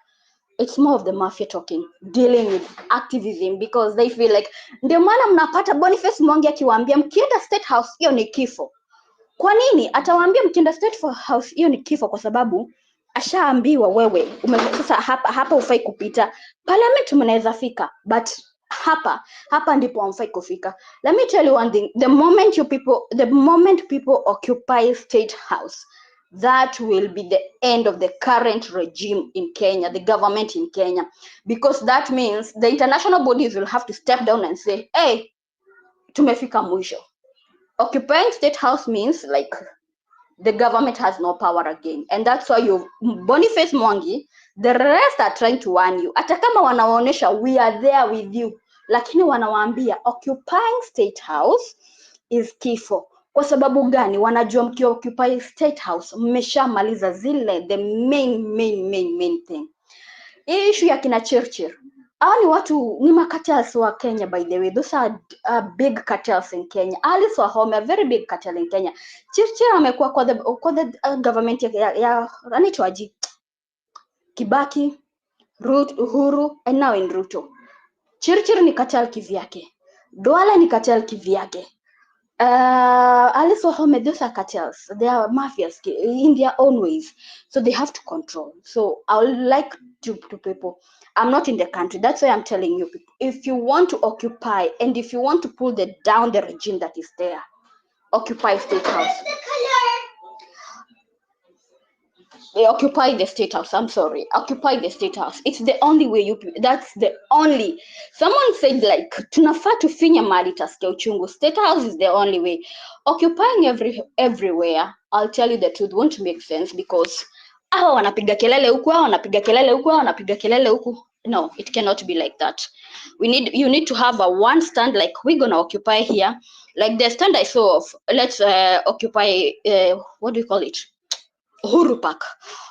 It's more of the mafia talking, dealing with activism, because they feel like ndio maana mnapata Boniface Mwangi akiwaambia mkienda State House hiyo ni kifo. Kwa nini atawaambia mkienda State House hiyo ni kifo? Kwa sababu ashaambiwa wewe sasa hapa ufai kupita. Parliament mnaweza fika, but hapa ndipo hamfai kufika. Let me tell you one thing, the moment people occupy State House, that will be the end of the current regime in Kenya, the government in Kenya, because that means the international bodies will have to step down and say, hey, tumefika mwisho. Occupying State House means like the government has no power again, and that's why Boniface Mwangi, the rest are trying to warn you. Hata kama wanawaonesha we are there with you, lakini wanawaambia occupying State House is kifo. Kwa sababu gani? Wanajua mkioccupy State House mmeshamaliza zile the main thing. Hii issue ya kina Churchill, hao ni watu ni cartels wa Kenya, by the way. Those are big cartels in Kenya. Alice Wahome, a very big cartel in Kenya. Churchill amekuwa kwa the government ya anaitwaje, Kibaki, Uhuru, and now in Ruto. Churchill ni cartel kivyake, Duale ni cartel kivyake. Alice Wahome, those are cartels. They are mafias in their own ways, so they have to control. So I would like to people, I'm not in the country, that's why I'm telling you people, if you want to occupy and if you want to pull down the regime that is there, occupy State House. Occupy the State House. I'm sorry. Occupy the State House. It's the only way that's the only. Someone said like tunafaa tufinya mali tasikia uchungu. State House is the only way. Occupying everywhere, I'll tell you the truth, won't make sense, because hawa wanapiga kelele huku, hawa wanapiga kelele huku, hawa wanapiga kelele huku. No, it cannot be like that. You need to have a one stand, like we're gonna occupy here. Like the stand I saw of, let's occupy what do you call it? Uhuru Park.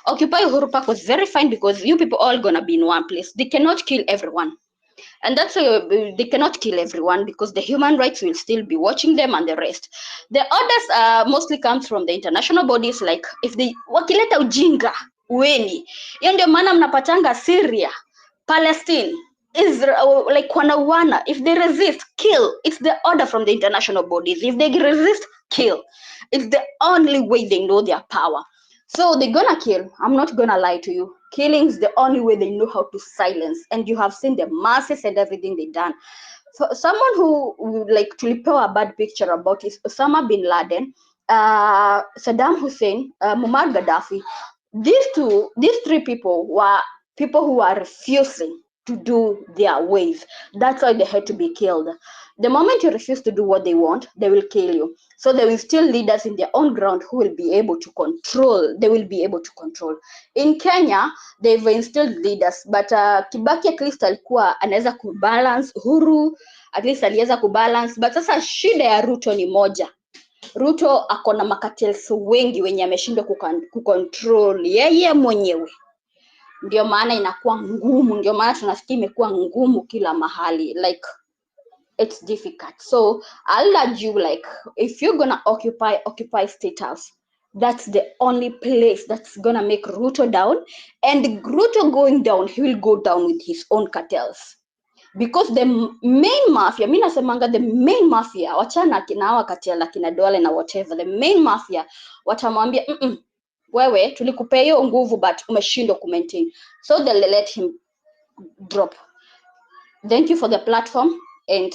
Occupy Uhuru Park was very fine because you people all gonna be in one place. They cannot kill everyone. And that's why they cannot kill everyone, because the human rights will still be watching them and the rest. The orders mostly comes from the international bodies, like if they wakileta ujinga weni. Hiyo ndio maana mnapatanga Syria, Palestine, Israel, like wanauana. If they resist, kill. It's the order from the international bodies. If they resist, kill. It's the only way they know their power. So they're gonna kill. I'm not gonna lie to you. Killing is the only way they know how to silence. And you have seen the masses and everything they've done. So someone who like tulipewa a bad picture about is Osama bin Laden, Saddam Hussein, Muammar Gaddafi. These three people were people who are refusing to do their ways. That's why they had to be killed. The moment you refuse to do what they want, they will kill you. So they will still leaders in their own ground who will be able to control. They will be able to control. In Kenya, they've instilled leaders, but Kibaki at least alikuwa anaweza kubalance. Uhuru at least aliweza kubalance, but sasa shida ya Ruto ni moja. Ruto akona makatels wengi wenye ameshindwa kucontrol yeye mwenyewe. Ndio maana inakuwa ngumu, ndio maana tunasikia imekuwa ngumu kila mahali, like it's difficult. So I'll urge you, like, if you're gonna occupy State House, that's the only place that's gonna make Ruto down, and Ruto going down, he will go down with his own cartels. Because the main mafia, mi nasemanga the main mafia, wachana kina hawa cartel kina Dole na whatever, the main mafia watamwambia wewe tulikupea hiyo nguvu but umeshindwa kumaintain, so they'll let him drop. Thank you for the platform and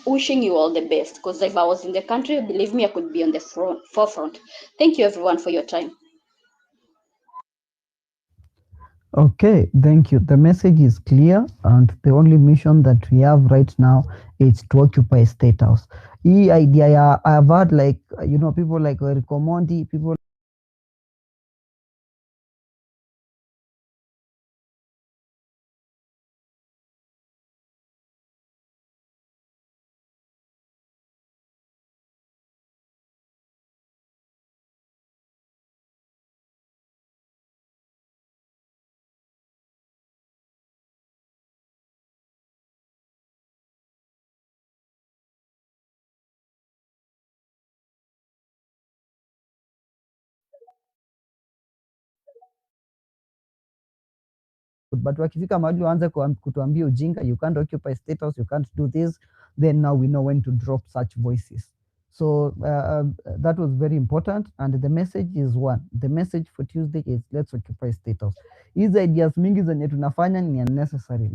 wishing you all the best, because if I was in the country, believe me, I could be on the forefront. Thank you everyone for your time. Okay, thank you. The message is clear, and the only mission that we have right now is to occupy State House. Hii idea I've had, like, you know, people like Recomondi, people but wakifika mahali waanze kutuambia ujinga, you can't occupy State House, you can't do this, then now we know when to drop such voices. So that was very important, and the message is one. The message for Tuesday is let's occupy State House. Hizi ideas mingi zenye tunafanya ni unnecessary.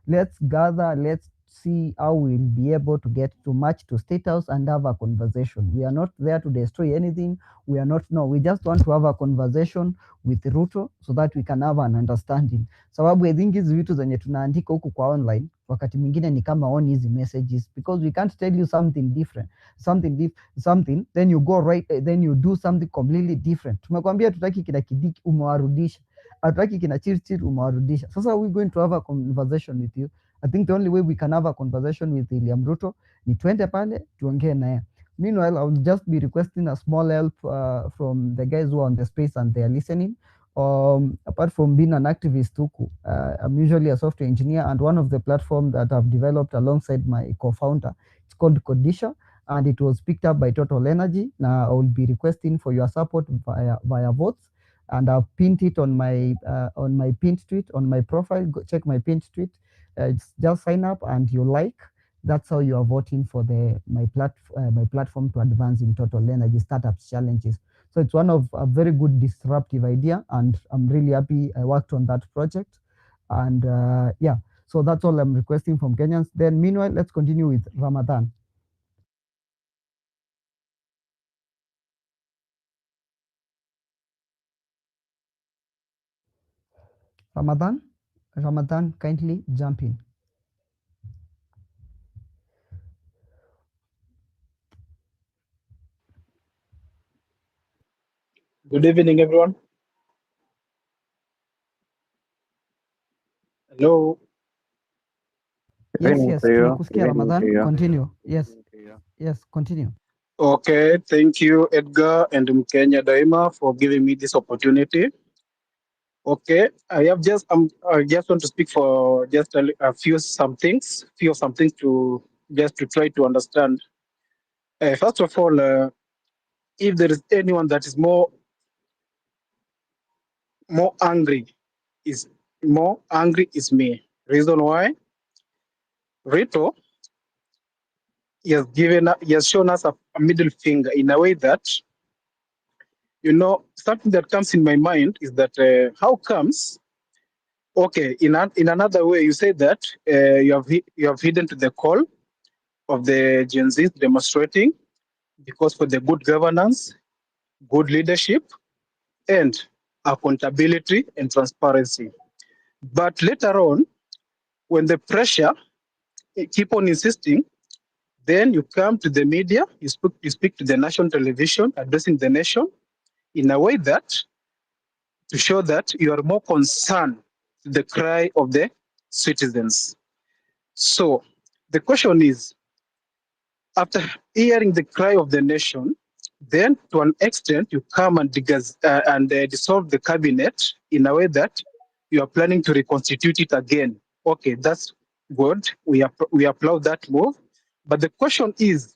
Let's gather, let's see how we'll be able to get to march to State House and have a conversation. We are not there to destroy anything. We are not, no, we just want to have a conversation with Ruto so that we can have an understanding. Sababu I think hizi vitu zenye tunaandika huku kwa online, wakati mwingine ni kama on hizi messages, because we can't tell you something different, something, then you go right, then you do something completely different. Tumekwambia tutaki kina Kidiki, umewarudisha. Hatutaki kina Chirchir, umewarudisha. Sasa we're going to have a conversation with you. I think the only way we can have a conversation with William Ruto ni twende pale tuongee naye. Meanwhile, I will just be requesting a small help from the guys who are on the space and they are listening. Apart from being an activist, I'm usually a software engineer, and one of the platforms that I've developed alongside my co-founder, it's called Codisha, and it was picked up by Total Energy. Now I will be requesting for your support via votes, and I've pinned it on my pinned tweet on my profile. Go check my pinned tweet. It's just sign up and you like. That's how you are voting for my platform to advance in Total Energy Startups Challenges. So it's one of a very good disruptive idea, and I'm really happy I worked on that project. And yeah, so that's all I'm requesting from Kenyans. Then meanwhile, let's continue with Ramadan. Ramadan, kindly jump in. Good evening, everyone. Hello. Yes, tunakusikia Ramadan. Continue. Yes, continue. Okay, thank you, Edgar and Mkenya Daima, for giving me this opportunity. Okay, I just want to speak for just a few some things to try to understand. First of all, if there is anyone that is more angry, is me. Reason why? Rito, he has shown us a middle finger in a way that, you know, something that comes in my mind is that how comes, okay, in another way, you say that you have hidden to the call of the Gen Z demonstrating because for the good governance, good leadership, and accountability and transparency. But later on, When the pressure keep on insisting, then you come to the media, you speak to the national television, addressing the nation in a way that to show that you are more concerned with the cry of the citizens. So the question is, after hearing the cry of the nation, then to an extent you come and dissolve the cabinet in a way that you are planning to reconstitute it again. Okay, that's good. We applaud that move. But the question is,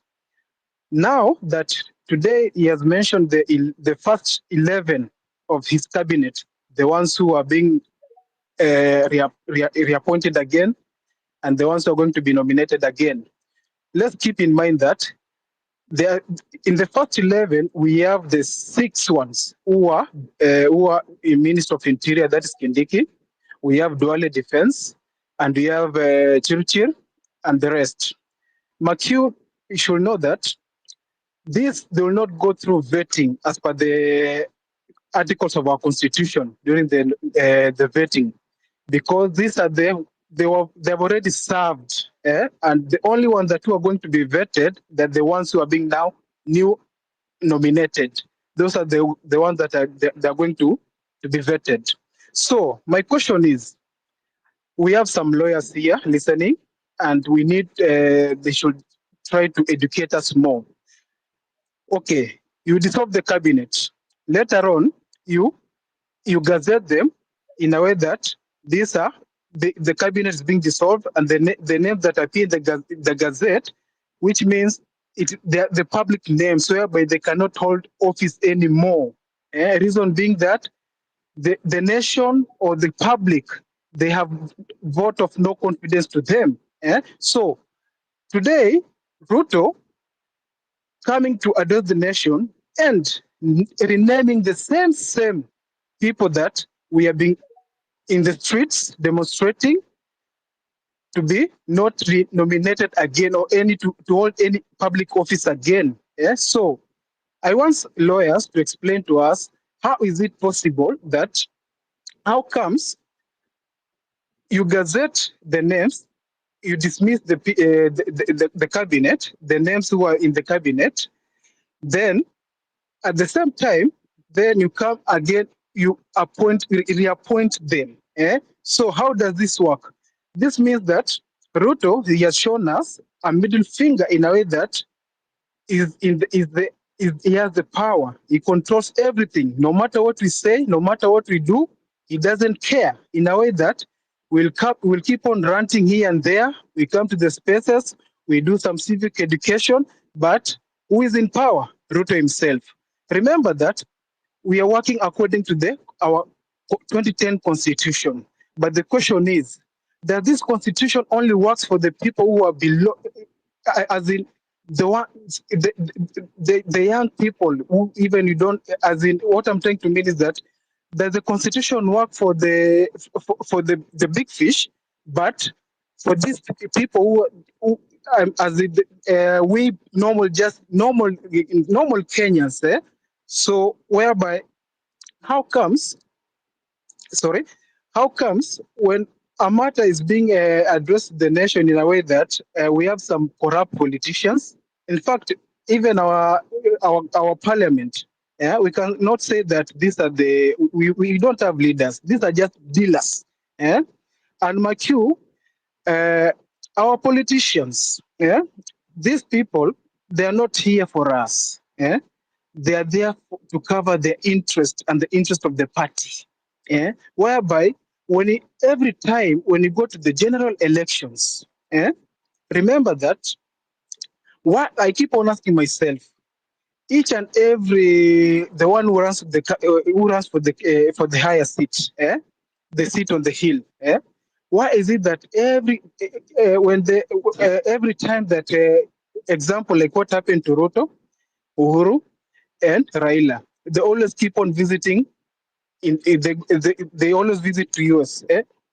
now that today he has mentioned the first 11 of his cabinet, the ones who are being reappointed again, and the ones who are going to be nominated again. Let's keep in mind that there, in the first 11, we have the 6 ones who are in Minister of Interior, that is Kindiki. We have Duale Defense, and we have Chirchir, and the rest. McHugh, you should know that they will not go through vetting as per the articles of our constitution during the vetting, because these are they've already served, and the only ones that who are going to be vetted that the ones who are being now new nominated. Those are the ones that they're going to be vetted. So my question is, we have some lawyers here listening, and we need they should try to educate us more. Okay, you dissolve the cabinet. Later on, you gazette them in a way that these are the cabinet is being dissolved, and the names that appear in the gazette, which means the public names whereby they cannot hold office anymore. Reason being that the nation or the public, they have vote of no confidence to them. So today, Ruto coming to address the nation and renaming the same people that we have been in the streets demonstrating to be not nominated again or to hold any public office again. So I want lawyers to explain to us, how is it possible that, how comes you gazette the names, you dismiss the cabinet, the names who are in the cabinet, then at the same time, then you come again, you reappoint them. So how does this work? This means that Ruto, he has shown us a middle finger in a way that he has the power. He controls everything. No matter what we say, no matter what we do, he doesn't care. In a way that we'll keep on ranting here and there. We come to the spaces, we do some civic education, but who is in power? Ruto himself. Remember that we are working according to our 2010 constitution. But the question is, does this constitution only works for the people who are below, as in the young people who even you don't, as in what I'm trying to mean is that does the constitution work for the big fish, but for these people who we normal Kenyans, so whereby how comes when a matter is being addressed to the nation in a way that we have some corrupt politicians. In fact, even our parliament, we cannot say that these are we don't have leaders. These are just dealers. And McHugh, our politicians, these people, they are not here for us. They are there to cover their interest and the interest of the party. Whereby every time when you go to the general elections, remember that what I keep on asking myself, each and every the one who runs for the higher seat, the seat on the hill, why is it that every time that example like what happened to Ruto, Uhuru, and Raila, they always keep on visiting they always visit to US.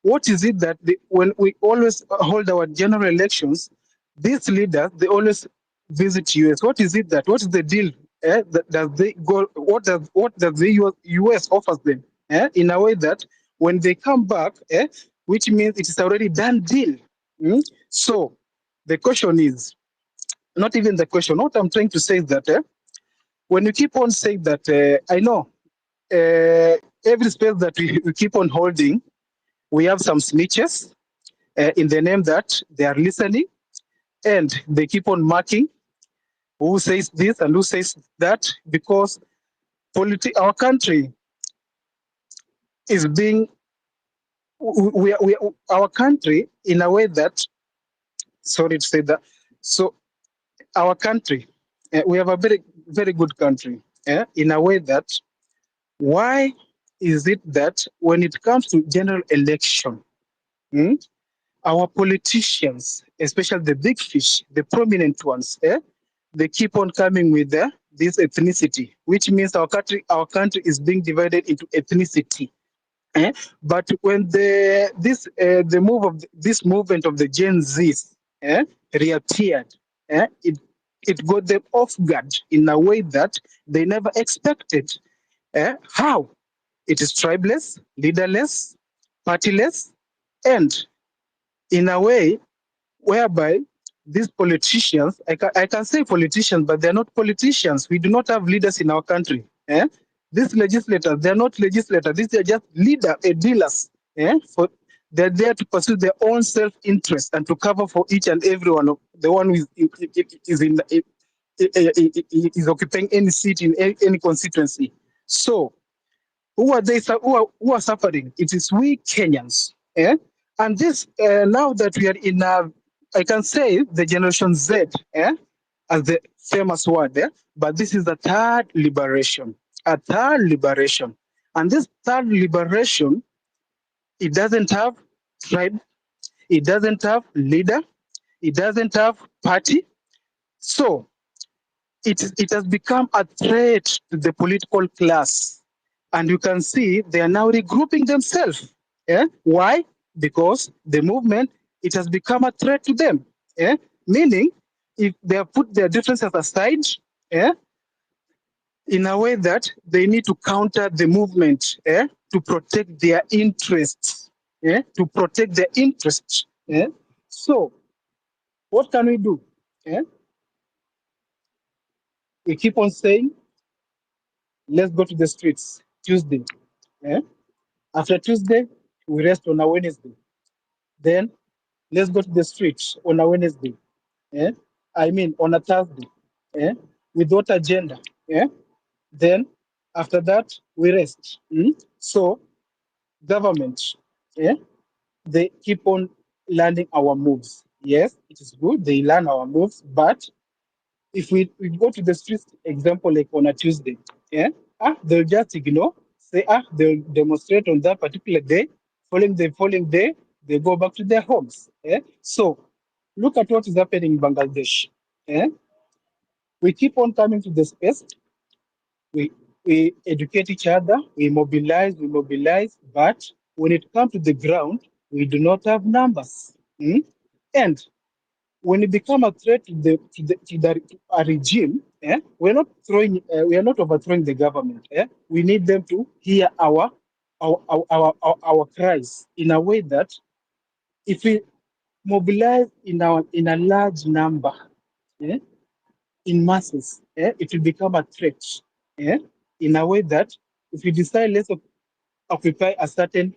What is it that when we always hold our general elections, these leaders, they always visit US? What is it what is the deal? Does they go? What does the US offers them? In a way that when they come back, which means it is already done deal. So the question is, not even the question, what I'm trying to say is that when you keep on saying that, I know every space that we keep on holding, we have some snitches in the name that they are listening, and they keep on marking who says this and who says that, because our country is being, our country in a way that, sorry to say that, so our country, we have a very, very good country, in a way that, why is it that when it comes to general election, our politicians, especially the big fish, the prominent ones, they keep on coming with this ethnicity, which means our country is being divided into ethnicity. But when the move of this movement of the Gen Zs reappeared, it got them off guard in a way that they never expected. How? It is tribeless, leaderless, partyless, and in a way whereby these politicians, I can say politicians, but they're not politicians. We do not have leaders in our country. These legislators, they're not legislators. These are just dealers. They're there to pursue their own self-interest and to cover for each and every one of the one who is occupying any seat in any constituency. So who are they? Who are suffering? It is we Kenyans. And this now that we are in I can say the Generation Z, as the famous word, but this is the third liberation, a third liberation. And this third liberation, it doesn't have tribe, it doesn't have leader, it doesn't have party. So it has become a threat to the political class. And you can see they are now regrouping themselves. Why? Because the movement, it has become a threat to them. Meaning, if they have put their differences aside, in a way that they need to counter the movement to protect their interests. To protect their interests. So, what can we do? We keep on saying, let's go to the streets Tuesday. After Tuesday, we rest on a Wednesday. Then let's go to the streets on a Wednesday. I mean on a Thursday. With what agenda? Then after that, we rest. So government, they keep on learning our moves. Yes, it is good. They learn our moves, but if we go to the streets, example like on a Tuesday, they'll just ignore, say, they'll demonstrate on that particular day, following day, they go back to their homes. So look at what is happening in Bangladesh. We keep on coming to the space, we educate each other, we mobilize, but when it comes to the ground, we do not have numbers. And when it become a threat to a regime, we are not overthrowing the government. We need them to hear our cries in a way that if we mobilize in a large number, in masses, it will become a threat. In a way that if we decide let's occupy a certain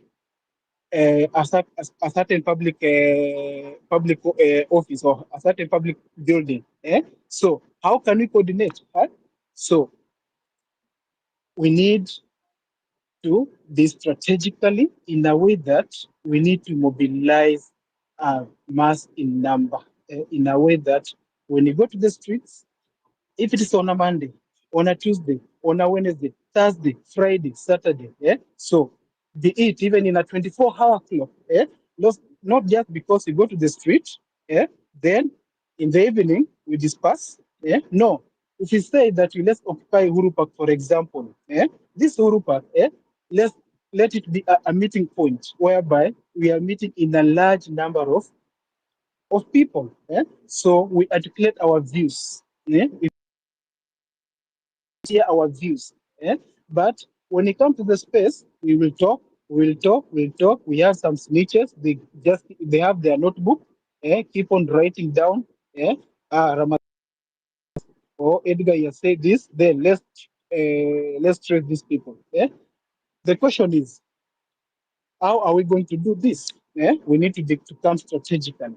a certain public office or a certain public building. So how can we coordinate? So we need to be strategically in a way that we need to mobilize mass in number, in a way that when you go to the streets, if it is on a Monday, on a Tuesday, on a Wednesday, Thursday, Friday, Saturday, so be it even in a 24-hour clock, not just because you go to the street, then in the evening we disperse. No, if you say that you let's occupy Uhuru Park, for example, this Uhuru Park, let it be a meeting point whereby we are meeting in a large number of people. So we articulate our views. We share our views. But when it comes to the space, we will talk, We'll talk. We have some snitches. They have their notebook. Keep on writing down. Or Edgar, you say this. Then let's trace these people. The question is, how are we going to do this? We need to come strategically.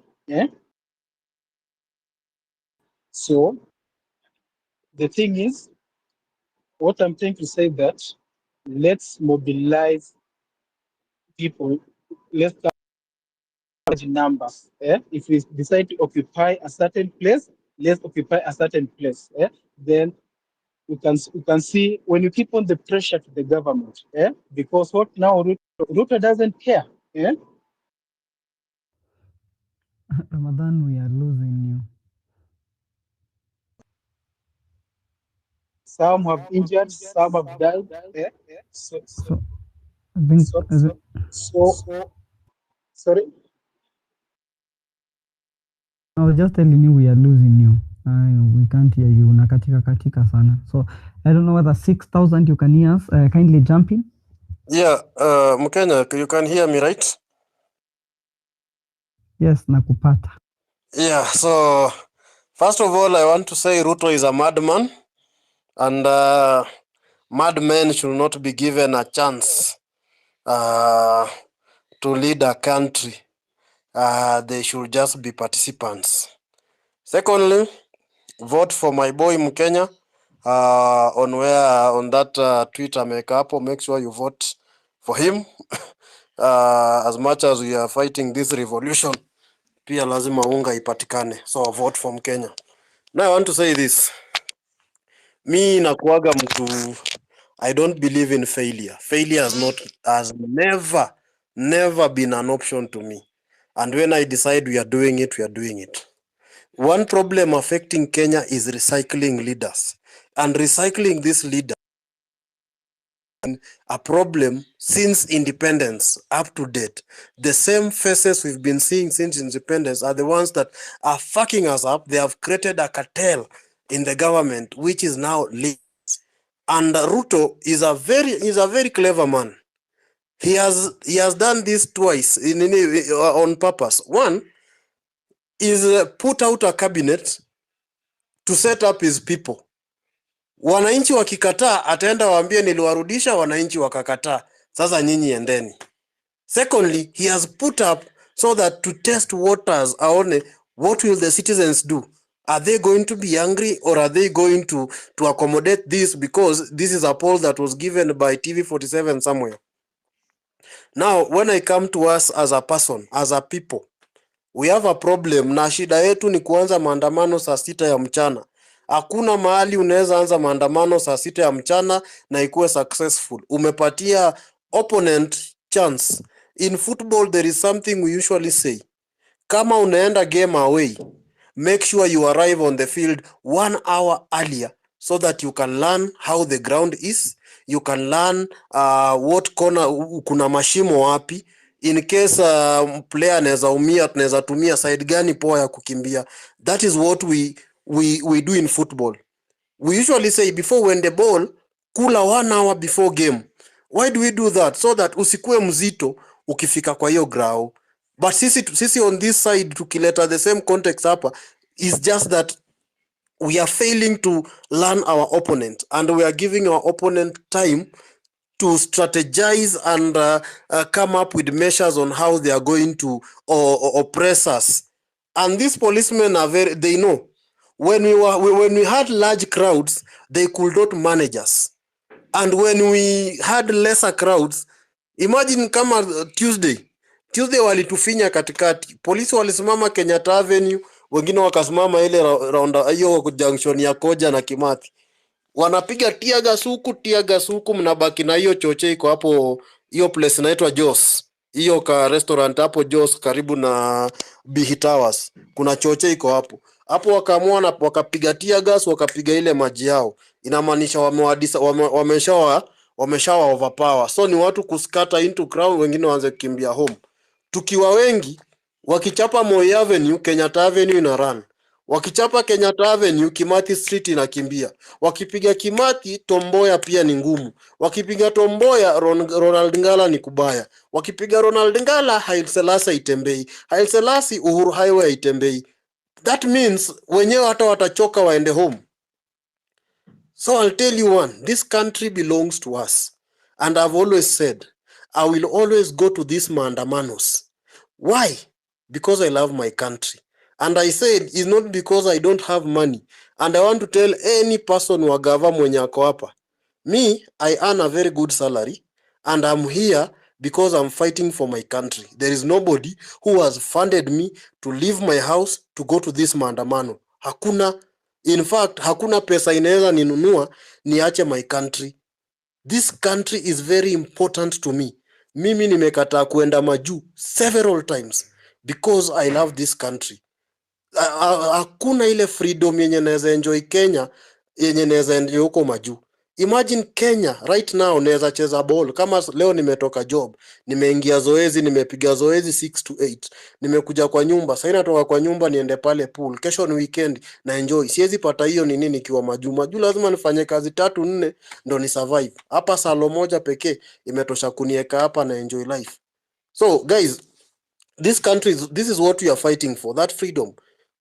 So the thing is, what I'm trying to say that let's mobilize people. Let's come large numbers. If we decide to occupy a certain place, let's occupy a certain place. Then we can see when you keep on the pressure to the government. Because what now Ruto doesn't care. Ramadan, we are losing you. Some have injured, some have died. So, So I think sorry. I was just telling you we are losing you. We can't hear you. Unakatika sana. So I don't know whether 6,000 you can hear us. Kindly jump in. Yeah, Mkenya, you can hear me, right? Yes, nakupata. Yeah, so first of all, I want to say Ruto is a madman, and madmen should not be given a chance to lead a country. They should just be participants. Secondly, vote for my boy Mkenya on that Twitter hapo. Make sure you vote for him. As much as we are fighting this revolution, pia lazima unga ipatikane. So vote for Mkenya. Now I want to say this. Mi nakuaga mtu, I don't believe in failure. Failure has never been an option to me. And when I decide we are doing it, we are doing it. One problem affecting Kenya is recycling leaders. And recycling this leader a problem since independence up to date. The same faces we've been seeing since independence are the ones that are fucking us up. They have created a cartel in the government, which is now legal. And Ruto is a very clever man. He has done this twice on purpose. One is put out a cabinet to set up his people. Wananchi wakikataa ataenda waambie niliwarudisha, wananchi wakakataa. Sasa nyinyi endeni. Secondly, he has put up so that to test waters aone what will the citizens do. Are they going to be angry or are they going to accommodate this, because this is a poll that was given by TV47 somewhere. Now, when I come to us as a person, as a people, we have a problem, na shida yetu ni kuanza maandamano saa 6 ya mchana. Hakuna mahali unaweza anza maandamano saa 6 ya mchana na ikuwe successful. Umepatia opponent chance. In football there is something we usually say. Kama unaenda game away, make sure you arrive on the field 1 hour earlier so that you can learn how the ground is. You can learn what corner kuna mashimo wapi. In case player anaweza umia, tunaweza tumia side gani poa ya kukimbia. That is what we do in football. We usually say before when the ball, kula 1 hour before game. Why do we do that? So that usikue mzito ukifika kwa hiyo grao. But sisi on this side tukileta the same context hapa is just that we are failing to learn our opponent, and we are giving our opponent time to strategize and come up with measures on how they are going to oppress us. And these policemen are they know. When we had large crowds, they could not manage us. And when we had lesser crowds, imagine kama Tuesday walitufinya katikati. Polisi walisimama Kenyatta Avenue, wengine wakasimama ile round hiyo junction ya Koja na Kimathi. Wanapiga tear gas huku, mnabaki na hiyo choche iko hapo, hiyo place inaitwa Jos. Hiyo ka restaurant hapo Jos karibu na Bihi Towers. Kuna choche iko hapo. Hapo wakaamua na wakapiga tear gas, wakapiga ile maji yao. Inamaanisha wameshawa overpower. So ni watu kuskata into crowd, wengine waanze kukimbia home. Tukiwa wengi wakichapa Moi Avenue, Kenyatta Avenue ina run. Wakichapa Kenyatta Avenue, Kimathi Street inakimbia. Wakipiga Kimathi, Tomboya pia ni ngumu. Wakipiga Tomboya, Ronald Ngala ni kubaya. Wakipiga Ronald Ngala, Haile Selassie itembei. Haile Selassie, Uhuru Highway itembei. That means wenyewe hata watachoka waende home. So I'll tell you one, this country belongs to us. And I've always said, I will always go to these maandamanos. Why? Because I love my country. And I said, it's not because I don't have money. And I want to tell any person wagava mwenye ako hapa. Me, I earn a very good salary. And I'm here because I'm fighting for my country. There is nobody who has funded me to leave my house to go to this maandamano. Hakuna. In fact, hakuna pesa inaweza ninunua niache my country. This country is very important to me. Mimi nimekataa kuenda majuu several times because I love this country. Hakuna ile freedom yenye naweza enjoy Kenya yenye naweza enjoy huko majuu. Imagine Kenya right now naweza cheza ball kama leo nimetoka job, nimeingia zoezi, nimepiga zoezi 6 to 8. Nimekuja kwa nyumba, sasa natoka kwa nyumba niende pale pool. Kesho ni weekend na enjoy. Siwezi pata hiyo nini nikiwa majuu. Majuu lazima nifanye kazi 3-4 ndo ni survive. Hapa salo moja pekee imetosha kunieka hapa na enjoy life. So guys, this is what we are fighting for, that freedom.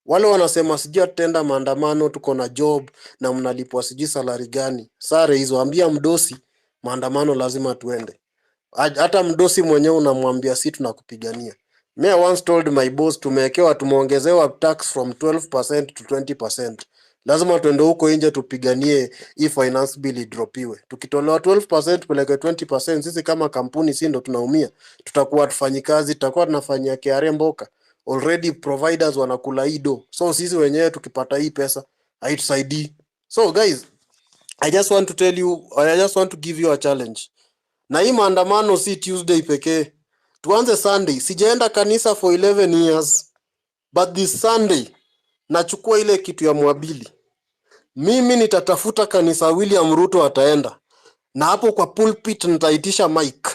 Wale wanasema sijui atenda maandamano, tuko na job na mnalipwa sijui salary gani. Sare hizo, ambia mdosi maandamano lazima tuende. Hata mdosi mwenyewe unamwambia si tunakupigania. Me I once told my boss tumeongezewa tax from 12% to 20%. Lazima tuende huko nje tupiganie hii finance bill idropiwe. Tukitolewa 12% peleke 20%, sisi kama kampuni si ndo tunaumia. Tutakuwa tufanyi kazi, tutakuwa tunafanyia KRA mboka. Already providers wanakula ido. So sisi wenyewe tukipata hii pesa haitusaidii. So guys, I just want to give you a challenge. Na hii maandamano si Tuesday pekee. Tuanze Sunday. Sijaenda kanisa for 11 years. But this Sunday nachukua ile kitu ya Mwabili. Mimi nitatafuta kanisa William Ruto ataenda. Na hapo kwa pulpit nitaitisha mic.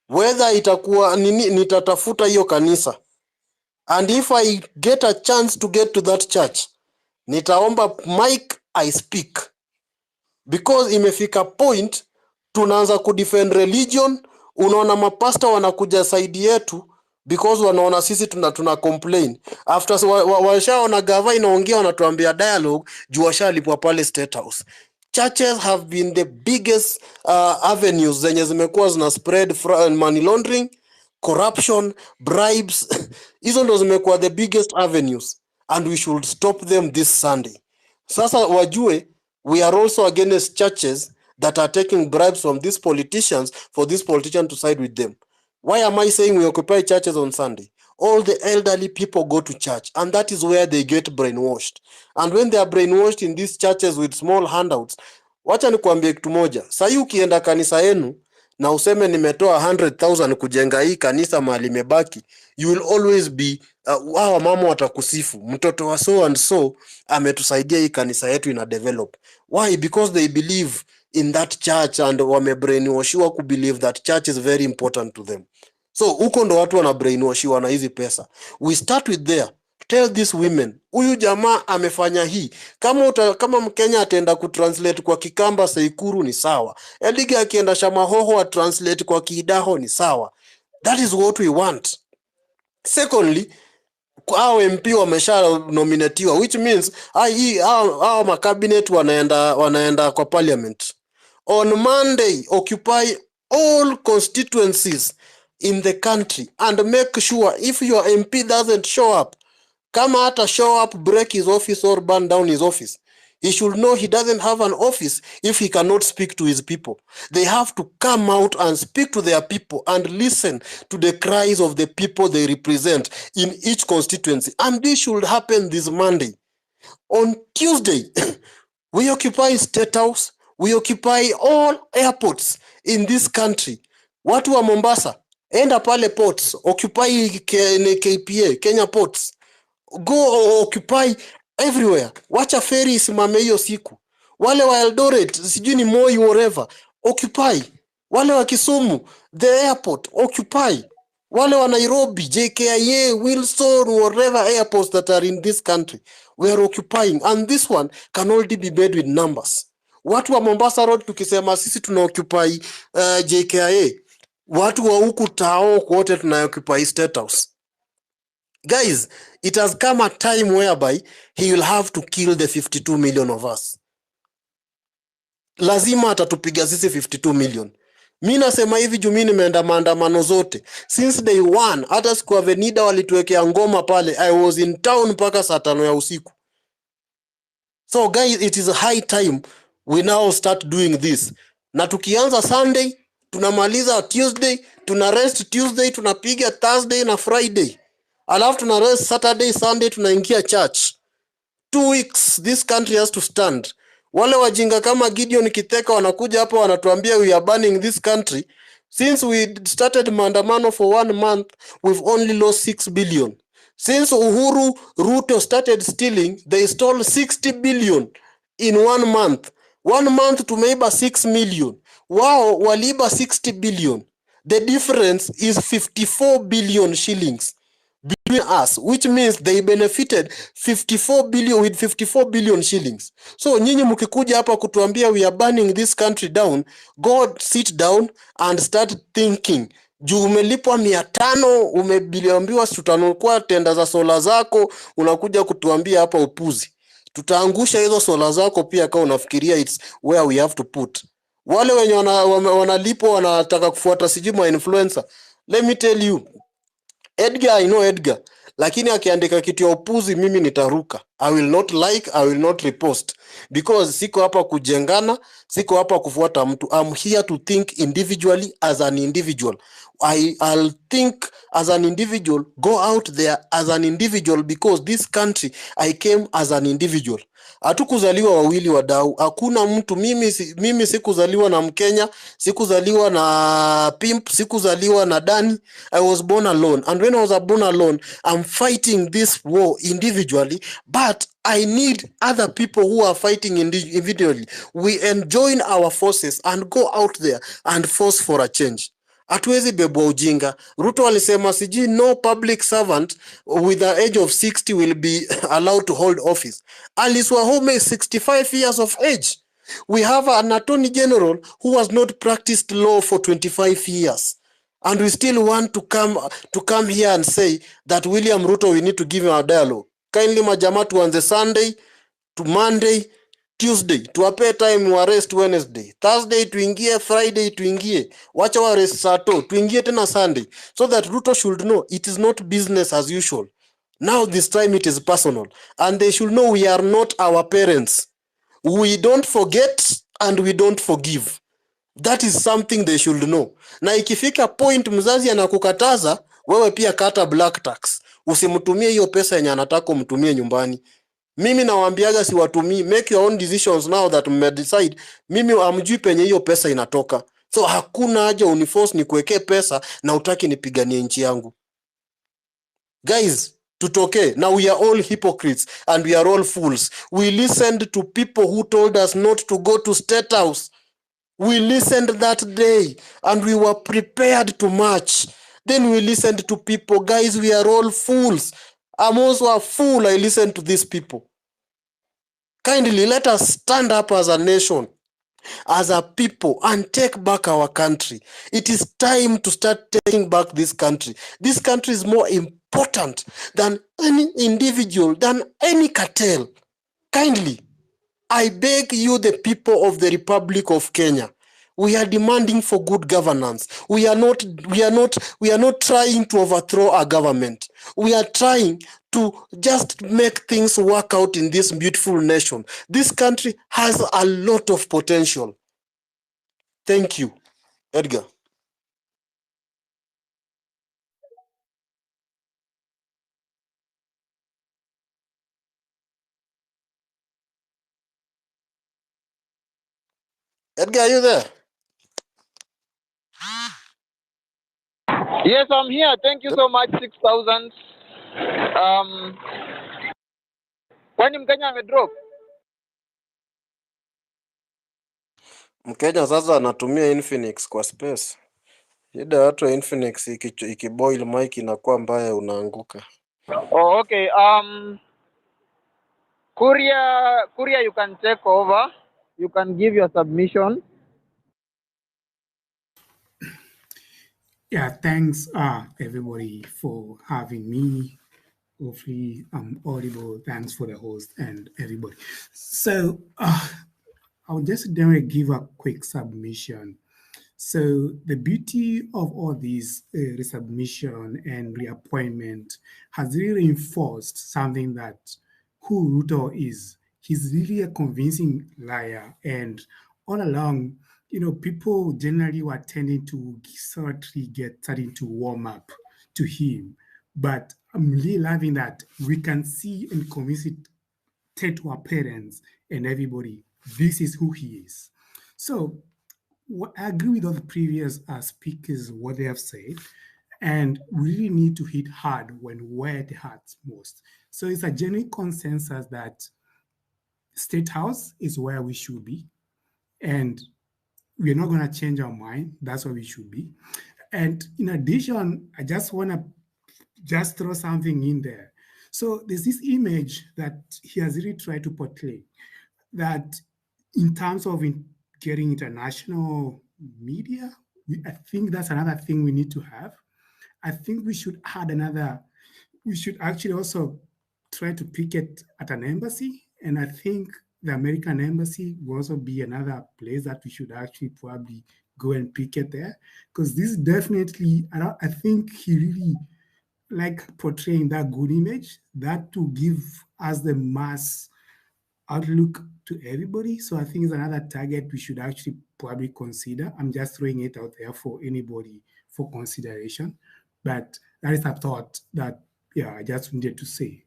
Whether itakuwa nini, nitatafuta hiyo kanisa. And if I get a chance to get to that church, nitaomba mic I speak. Because imefika point tunaanza kudefend religion, unaona mapasta wanakuja side yetu because wanaona sisi tuna complain. After washaona gava inaongea wanatuambia dialogue juu washalipwa pale State House. Churches have been the biggest avenues zenye zimekuwa zina spread money laundering, corruption, bribes. Hizo ndo zimekuwa the biggest avenues and we should stop them this Sunday. Sasa wajue we are also against churches that are taking bribes from these politicians for this politician to side with them. Why am I saying we occupy churches on Sunday? All the elderly people go to church and that is where they get brainwashed. And when they are brainwashed in these churches with small handouts, wacha nikuambie kitu moja. Sasa ukienda kanisa yenu na useme nimetoa 100,000 kujenga hii kanisa mahali imebaki, you will always be hawa mama watakusifu. Mtoto wa so and so ametusaidia hii kanisa yetu ina develop. Why? Because they believe in that church and wamebrainwashiwa ku believe that church is very important to them. So huko ndo watu wana brainwashiwa na hizi pesa. We start with there. Tell these women, huyu jamaa amefanya hii. Kama Mkenya ataenda kutranslate kwa Kikamba Seikuru ni sawa. Elige akienda Shamahoho translate kwa Kidaho ni sawa. That is what we want. Secondly, hao MP wamesha nominatiwa, which means hao makabinet wanaenda kwa parliament. On Monday, occupy all constituencies in the country and make sure if your MP doesn't show up, kama hata show up, break his office or burn down his office. He should know he doesn't have an office if he cannot speak to his people. They have to come out and speak to their people and listen to the cries of the people they represent in each constituency. And this should happen this Monday. On Tuesday, we occupy State House. We occupy all airports in this country. Watu wa Mombasa, enda pale ports, occupy KPA, Kenya ports. Go occupy everywhere. Wacha ferry isimame hiyo siku. Wale wa Eldoret, sijui ni Moi whatever, occupy. Wale wa Kisumu, the airport, occupy. Wale wa Nairobi, JKIA, Wilson, whatever airports that are in this country, we are occupying. And this one can only be made with numbers. Watu wa Mombasa Road tukisema sisi tuna occupy JKIA. Watu wa huku Tao wote tuna occupy State House. Guys, it has come a time whereby he will have to kill the 52 million of us. Lazima atatupiga sisi 52 million. Mi nasema hivi juu mi nimeenda maandamano zote since day one. Hata siku Avenida walituwekea ngoma pale, I was in town mpaka saa 5 ya usiku. So guys, it is a high time we now start doing this. Na tukianza Sunday tunamaliza Tuesday, tuna rest Tuesday, tunapiga Thursday na Friday, alafu tuna rest Saturday, Sunday tunaingia church. 2 weeks this country has to stand. Wale wajinga kama Gideon Kiteka wanakuja hapa wanatuambia we are banning this country. Since we started maandamano for 1 month, we've only lost 6 billion. Since Uhuru Ruto started stealing, they stole 60 billion in 1 month. 1 month tumeiba 6 million. Wao waliiba 60 billion. The difference is 54 billion shillings between us, which means they benefited 54 billion with 54 billion shillings. So nyinyi mkikuja hapa kutuambia we are burning this country down, go sit down and start thinking. Juu umelipwa 500, umeambiwa tutanunua tenda za sola zako, unakuja kutuambia hapa upuzi. Tutaangusha hizo sola zako pia kama unafikiria it's where we have to put. Wale wenye wanalipwa wanataka kufuata sijima influencer. Let me tell you, Edgar, I know Edgar. Lakini akiandika kitu ya upuzi mimi nitaruka. I will not like, I will not repost. Because siko hapa kujengana, siko hapa kufuata mtu. I'm here to think individually as an individual. I'll think as an individual, go out there as an individual because this country, I came as an individual. Hatukuzaliwa wawili wadau. Hakuna mtu, mimi sikuzaliwa na Mkenya, sikuzaliwa na pimp, sikuzaliwa na Dani. I was born alone. And when I was born alone, I'm fighting this war individually, but I need other people who are fighting individually. We join our forces and go out there and force for a change. Hatuwezi bebwa ujinga. Ruto alisema siji no public servant with the age of 60 will be allowed to hold office. Alice Wahome is 65 years of age. We have an attorney general who has not practiced law for 25 years. And we still want to come here and say that William Ruto, we need to give him a dialogue. Kindly majama tuanze Sunday to Monday, Tuesday tuwape time wa rest, Wednesday, Thursday tuingie, Friday tuingie, wacha wa rest Sato tuingie tena Sunday, so that Ruto should know it is not business as usual. Now this time it is personal, and they should know we are not our parents. We don't forget and we don't forgive. That is something they should know. Na ikifika point mzazi anakukataza, wewe pia kata black tax. Usimtumie hiyo pesa yenye anataka umtumie nyumbani. Mimi nawaambiaga siwatumii. Make your own decisions now that mmedecide. Mimi amjui penye hiyo pesa inatoka. So hakuna haja uniforce nikuwekee pesa na utaki nipiganie nchi yangu. Guys, tutoke. Now we are all hypocrites and we are all fools. We listened to people who told us not to go to State House. We listened that day and we were prepared to march. Then we listened to people. Guys, we are all fools. I'm also a fool. I listened to these people. Kindly let us stand up as a nation, as a people, and take back our country. It is time to start taking back this country. This country is more important than any individual, than any cartel. Kindly, I beg you, the people of the Republic of Kenya, we are demanding for good governance. We are not trying to overthrow our government. We are trying to just make things work out in this beautiful nation. This country has a lot of potential. Thank you. Edgar. Edgar, are you there? Yes, I'm here. Thank you so much. 6,000. Kwani Mkenya amedrop? Mkenya sasa anatumia Infinix kwa space. Shida watu wa Infinix ikiboil mic inakuwa mbaya, unaanguka. Oh, okay. Kuria, you can take over. You can give your submission. Yeah, thanks everybody for having me. Hopefully I'm audible. Thanks for the host and everybody. So I'll just give a quick submission. So the beauty of all these resubmission and reappointment has really reinforced something that who Ruto is. He's really a convincing liar, and all along, people generally were tending to starting to warm up to him. But I'm really loving that we can see and convince it to our parents and everybody, this is who he is. So I agree with all the previous speakers, what they have said, and we really need to hit hard where it hurts most. So it's a genuine consensus that State House is where we should be, and we're not going to change our mind. That's where we should be. And in addition, I just want to just throw something in there. So there's this image that he has really tried to portray that in terms of getting international media, I think that's another thing we need to have. I think we should we should actually also try to picket at an embassy. And I think the American embassy will also be another place that we should actually probably go and picket there. Because this definitely, I think he really portraying that good image, that to give us the mass outlook to everybody. So I think it's another target we should actually probably consider. I'm just throwing it out there for anybody for consideration. But that is a thought that, I just wanted to say.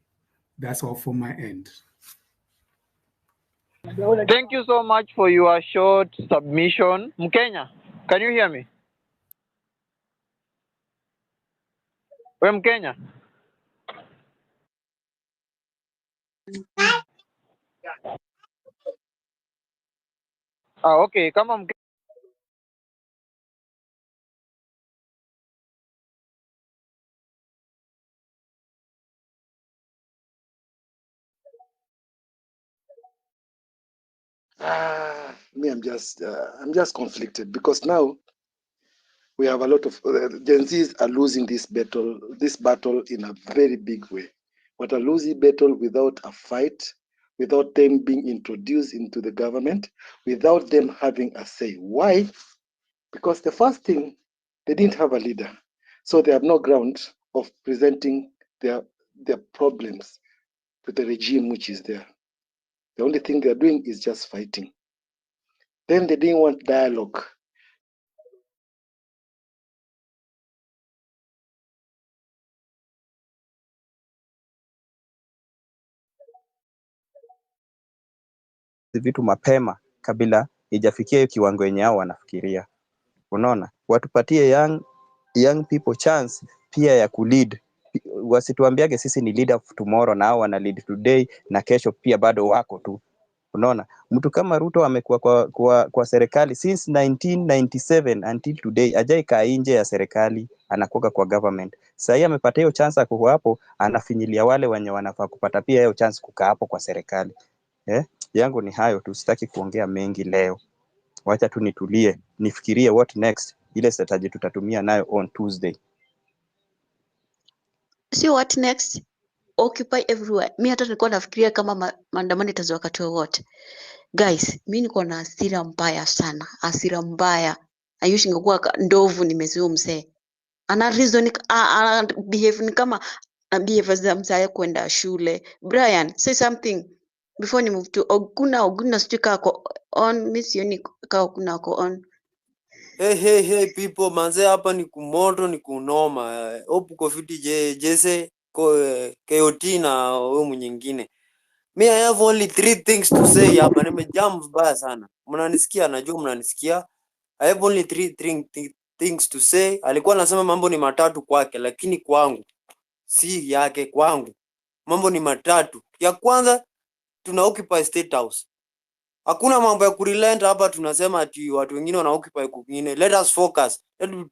That's all from my end. Thank you so much for your short submission. Mkenya, can you hear me? We Mkenya. Okay. Kama Mkenya. Me, I'm just conflicted because now we have a lot of Gen Zs are losing this battle in a very big way. What a losing battle without a fight, without them being introduced into the government, without them having a say. Why? Because the first thing, they didn't have a leader, so they have no ground of presenting their problems to the regime which is there. The only thing they're doing is just fighting. Then they didn't want dialogue. Vitu mapema kabla ijafikia hiyo kiwango yenye hao wanafikiria. Unaona, watupatie young people chance pia ya kulead. Wasituambiage sisi ni leader of tomorrow na hao wana lead today na kesho pia bado wako tu. Unaona, mtu kama Ruto amekuwa kwa serikali since 1997 until today, ajai kaa nje ya serikali, anakuwa kwa government. Sasa yeye amepata hiyo chance kuwa hapo, anafinyilia wale wenye wanafaa kupata pia hiyo chance kukaa hapo kwa serikali. Yangu ni hayo tu, sitaki kuongea mengi leo. Wacha tu nitulie, nifikirie what next, ile strategy tutatumia nayo on Tuesday. Sio what next, occupy everywhere. Mi hata nilikuwa nafikiria kama maandamano itaanza wakati wowote. Guys, mi niko na hasira mbaya sana, hasira mbaya. I wish ningekuwa ndovu nimezuia mzee. Ana reason behave ni kama behave za mzee kwenda shule. Brian, say something before ni move to Oguna stika on miss yoni ka Oguna ko on. Hey people, manze hapa ni kumoto ni kunoma. Hope uko fiti Jesse Keoti na wewe mwingine. Me I have only 3 things to say hapa, nimejam vibaya sana. Mnanisikia, najua mnanisikia. I have only 3 things to say. Alikuwa anasema mambo ni matatu kwake, lakini kwangu si yake, kwangu mambo ni matatu. Ya kwanza, tuna occupy State House. Hakuna mambo ya kurelent hapa, tunasema ati watu wengine wana occupy kwingine. Let us focus.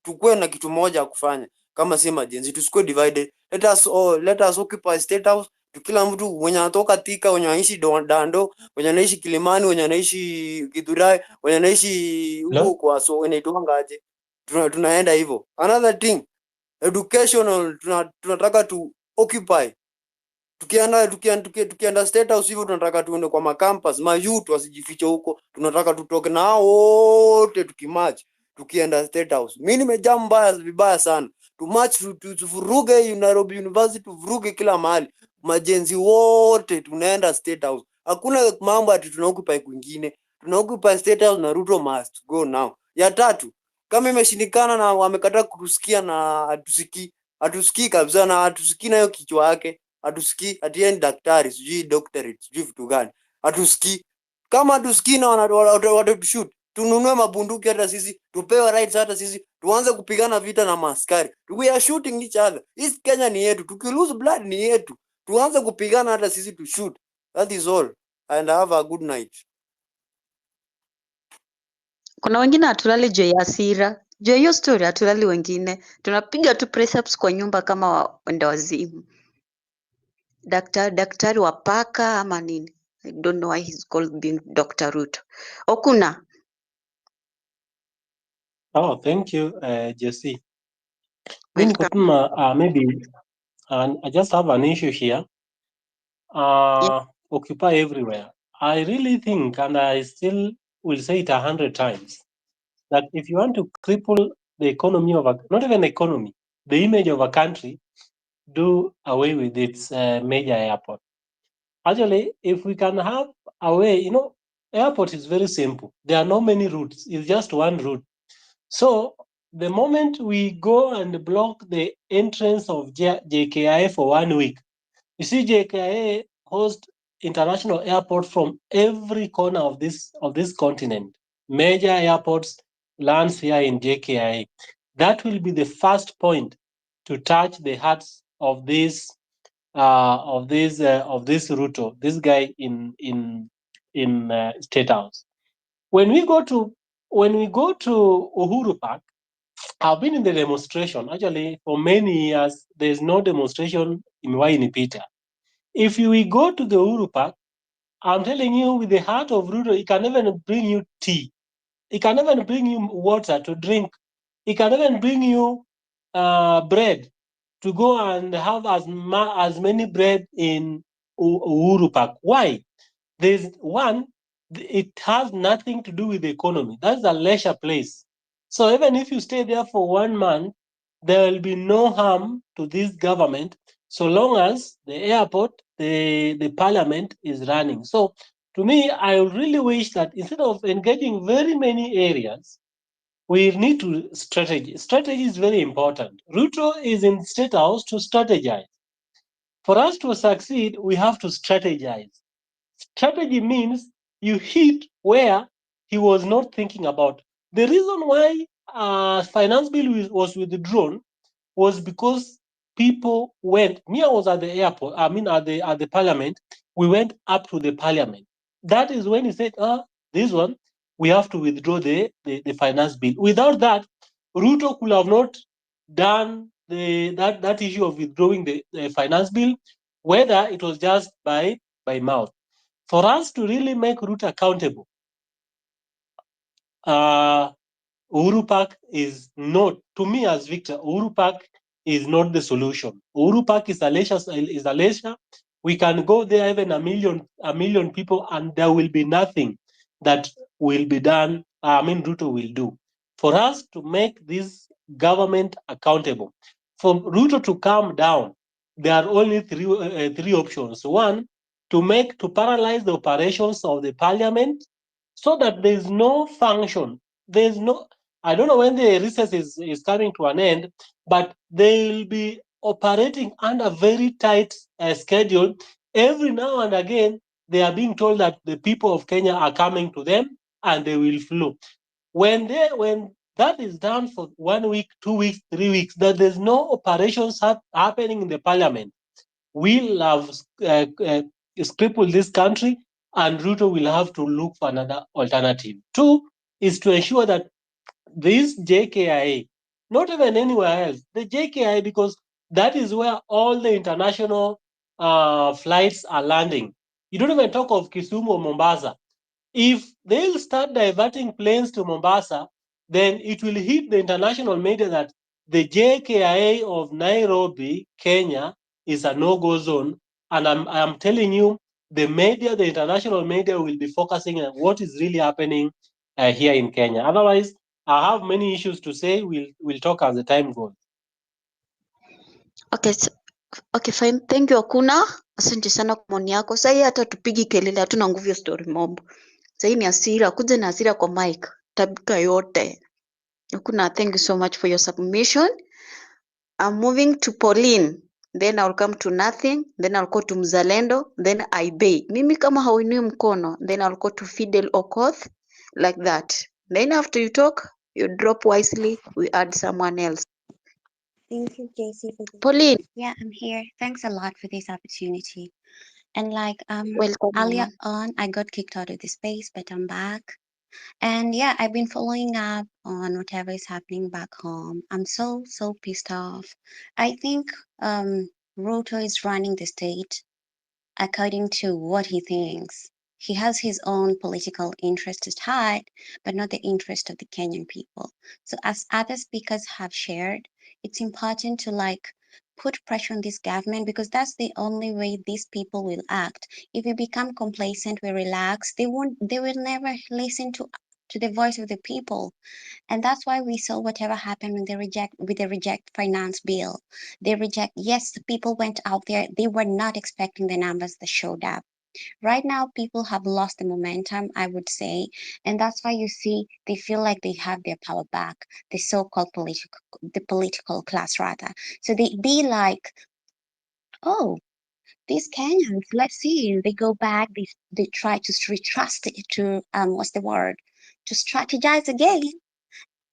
Tukue na kitu moja ya kufanya. Kama si emergency, tusikue divided. Let us occupy State House. Kila mtu mwenye anatoka Thika, mwenye anaishi Dando, mwenye anaishi Kilimani, mwenye anaishi Githurai, mwenye anaishi huko kwa so inaitwanga aje. Tunaenda hivyo. Another thing, educational tunataka tu occupy. Tukienda State House hivyo, tunataka tuende kwa makampus, mayouth wasijifiche huko, tunataka tutoke na hao wote tukimarch, tukienda State House. Mimi nimejaa vibaya sana, tumarch tuvuruge Nairobi University, tuvuruge kila mahali, majenzi wote tunaenda State House. Hakuna mambo ati tunaoccupy kwingine, tunaoccupy State House na Ruto must go now. Ya tatu, kama imeshindikana na wamekataa kutusikia na hatusikii kabisa, na hatusikii nayo kichwa yake, hatusikii ati yeye ni daktari, sijui doctorate, sijui vitu gani, hatusikii. Kama hatusikii na watatushoot, tununue mabunduki hata sisi, tupewe rights hata sisi, tuanze kupigana vita na maaskari. We are shooting each other. East Kenya ni yetu, tukilose blood ni yetu, tuanze kupigana hata sisi to shoot. That is all, and have a good night. Kuna wengine hatulali juu ya hasira, juu ya hiyo story hatulali, wengine tunapiga tu press ups kwa nyumba kama wenda wazimu. Daktari wa paka ama nini? I don't know why he's called being Dr. Ruto. Okuna. Oh, thank you, Jesse. Mimi niko tuma, maybe I just have an issue here. Occupy everywhere. I really think, and I still will say it 100 times, that if you want to cripple the economy of not even economy, the image of a country, do away with its major airport. Actually, if we can have a way, airport is very simple. There are not many routes. It's just one route. So the moment we go and block the entrance of JKIA for 1 week, you see JKIA host international airport from every corner of this continent. Major airports lands here in JKIA. That will be the first point to touch the hearts of this Ruto, this guy in State House. When we go to Uhuru Park, I've been in the demonstration. Actually, for many years, there's no demonstration in Wainipita. If we go to the Uhuru Park, I'm telling you, with the heart of Ruto, he can even bring you tea. He can even bring you water to drink. He can even bring you bread to go and have as many bread in Uhuru Park. Why? There's one, it has nothing to do with the economy. That's a leisure place. So even if you stay there for 1 month, there will be no harm to this government so long as the airport, the parliament is running. So to me, I really wish that instead of engaging very many areas, we need to strategy. Strategy is very important. Ruto is in State House to strategize. For us to succeed, we have to strategize. Strategy means you hit where he was not thinking about. The reason why finance bill was withdrawn was because people went. Me, I was at the airport. I mean, at the parliament. We went up to the parliament. That is when he said, this one, we have to withdraw the finance bill. Without that, Ruto could have not done that issue of withdrawing the finance bill, whether it was just by mouth. For us to really make Ruto accountable, Uhuru Park is not, to me as Victor, Uhuru Park is not the solution. Uhuru Park is a leisure. We can go there even a million people, and there will be nothing that will be done. Ruto will do. For us to make this government accountable, for Ruto to calm down, there are only three options. One, to paralyze the operations of the parliament so that there is no function. There's no, I don't know when the recess is coming to an end, but they will be operating under very tight schedule. Every now and again, they are being told that the people of Kenya are coming to them and they will flow. When that is done for 1 week, 2 weeks, 3 weeks, that there's no operations happening in the parliament, we'll have crippled this country and Ruto will have to look for another alternative. Two is to ensure that this JKIA, not even anywhere else, the JKIA, because that is where all the international flights are landing. You don't even talk of Kisumu or Mombasa. If they'll start diverting planes to Mombasa, then it will hit the international media that the JKIA of Nairobi, Kenya, is a no-go zone. And I'm telling you, the media, the international media, will be focusing on what is really happening here in Kenya. Otherwise, I have many issues to say. We'll talk as the time goes. Okay, okay, fine. Thank you Akuna. Asante sana kwa maoni yako. Sasa hii hata tupigi kelele, hatuna nguvu ya story mob. Sasa hii ni hasira, kuja na hasira kwa mic. Tabika yote. Akuna, thank you so much for your submission. I'm moving to Pauline. Then I'll come to Nothing. Then I'll go to Mzalendo. Then Ibay. Mimi kama hauinui mkono. Then I'll go to Fidel Okoth. Like that. Then after you talk, you drop wisely. We add someone else. Thank you, JC, for this. Pauline, Yeah, I'm here. Thanks a lot for this opportunity. And like welcome, earlier mama. on, I got kicked out of the space, but I'm back. And yeah, I've been following up on whatever is happening back home. I'm so pissed off. I think Ruto is running the state according to what he thinks. He has his own political interest at heart, but not the interest of the Kenyan people. So as other speakers have shared, it's important to like put pressure on this government because that's the only way these people will act. If we become complacent, we relax, they will never listen to the voice of the people. And that's why we saw whatever happened when they reject finance bill. They reject, yes, the people went out there, they were not expecting the numbers that showed up. Right now, people have lost the momentum, I would say, and that's why you see they feel like they have their power back, the so-called political class rather. So they be like, oh, these Kenyans, let's see, they go back, they try to retrust it to what's the word? To strategize again.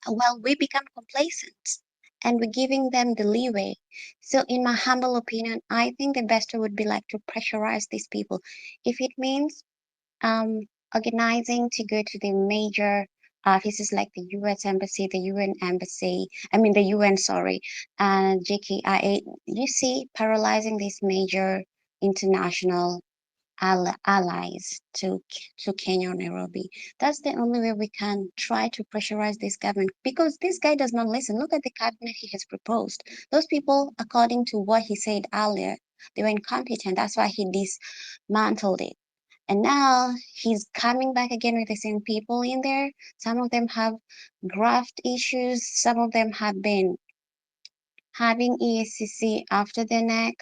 Well, we become complacent and we're giving them the leeway. So, in my humble opinion, I think the best way would be like to pressurize these people. If it means um, organizing to go to the major offices like the US Embassy, the UN Embassy, I mean, the UN, sorry, and JKIA, you see, paralyzing these major international allies to Kenya or Nairobi. That's the only way we can try to pressurize this government because this guy does not listen. Look at the cabinet he has proposed. Those people, according to what he said earlier, they were incompetent. That's why he dismantled it. And now he's coming back again with the same people in there. Some of them have graft issues. Some of them have been having EACC after their neck.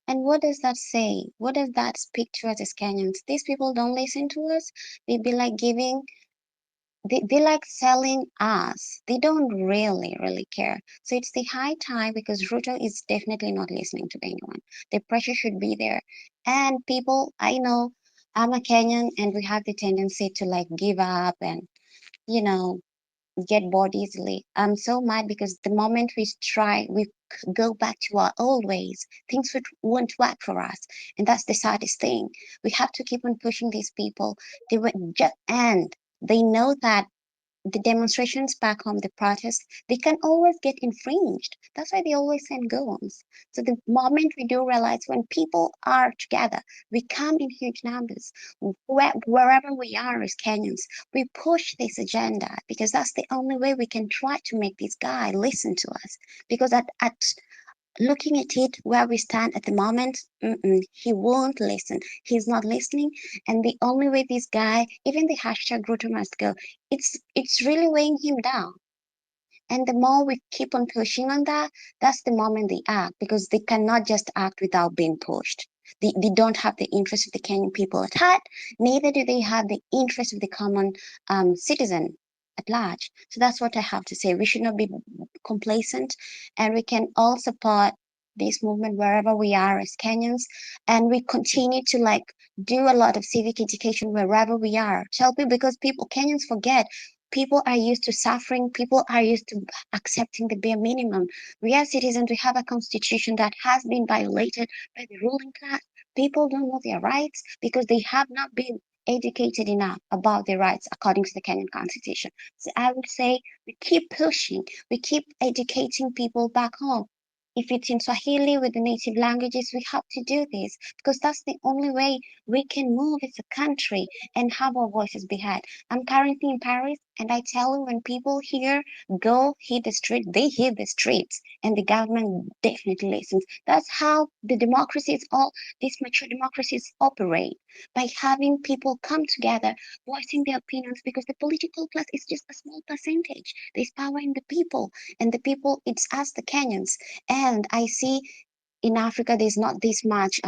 And what does that say? What does that speak to us as Kenyans? These people don't listen to us. They be like they like selling us. They don't really care. So it's the high time because Ruto is definitely not listening to anyone. The pressure should be there. And people, I know I'm a Kenyan and we have the tendency to like give up and, you know, get bored easily. I'm so mad because the moment we go back to our old ways, things won't work for us. And that's the saddest thing. We have to keep on pushing these people. They will just end. They know that the demonstrations back home, the protests, they can always get infringed. That's why they always send guns. So the moment we do realize when people are together, we come in huge numbers. Wherever we are as Kenyans, we push this agenda because that's the only way we can try to make this guy listen to us. Because at looking at it where we stand at the moment, he won't listen. He's not listening. And the only way this guy, even the hashtag Ruto must go, it's really weighing him down. And the more we keep on pushing on that, that's the moment they act because they cannot just act without being pushed. They don't have the interest of the Kenyan people at heart, neither do they have the interest of the common citizen at large. So that's what I have to say. We should not be complacent and we can all support this movement wherever we are as Kenyans. And we continue to like do a lot of civic education wherever we are. Tell people because Kenyans forget people are used to suffering. People are used to accepting the bare minimum. We are citizens. We have a constitution that has been violated by the ruling class. People don't know their rights because they have not been educated enough about their rights according to the Kenyan Constitution. So I would say we keep pushing, we keep educating people back home. If it's in Swahili with the native languages, we have to do this because that's the only way we can move as a country and have our voices be heard. I'm currently in Paris, and I tell you, when people here go hit the street, they hit the streets, and the government definitely listens. That's how the democracies, all these mature democracies operate, by having people come together, voicing their opinions, because the political class is just a small percentage. There's power in the people, and the people, it's us, the Kenyans. And I see in Africa, there's not this much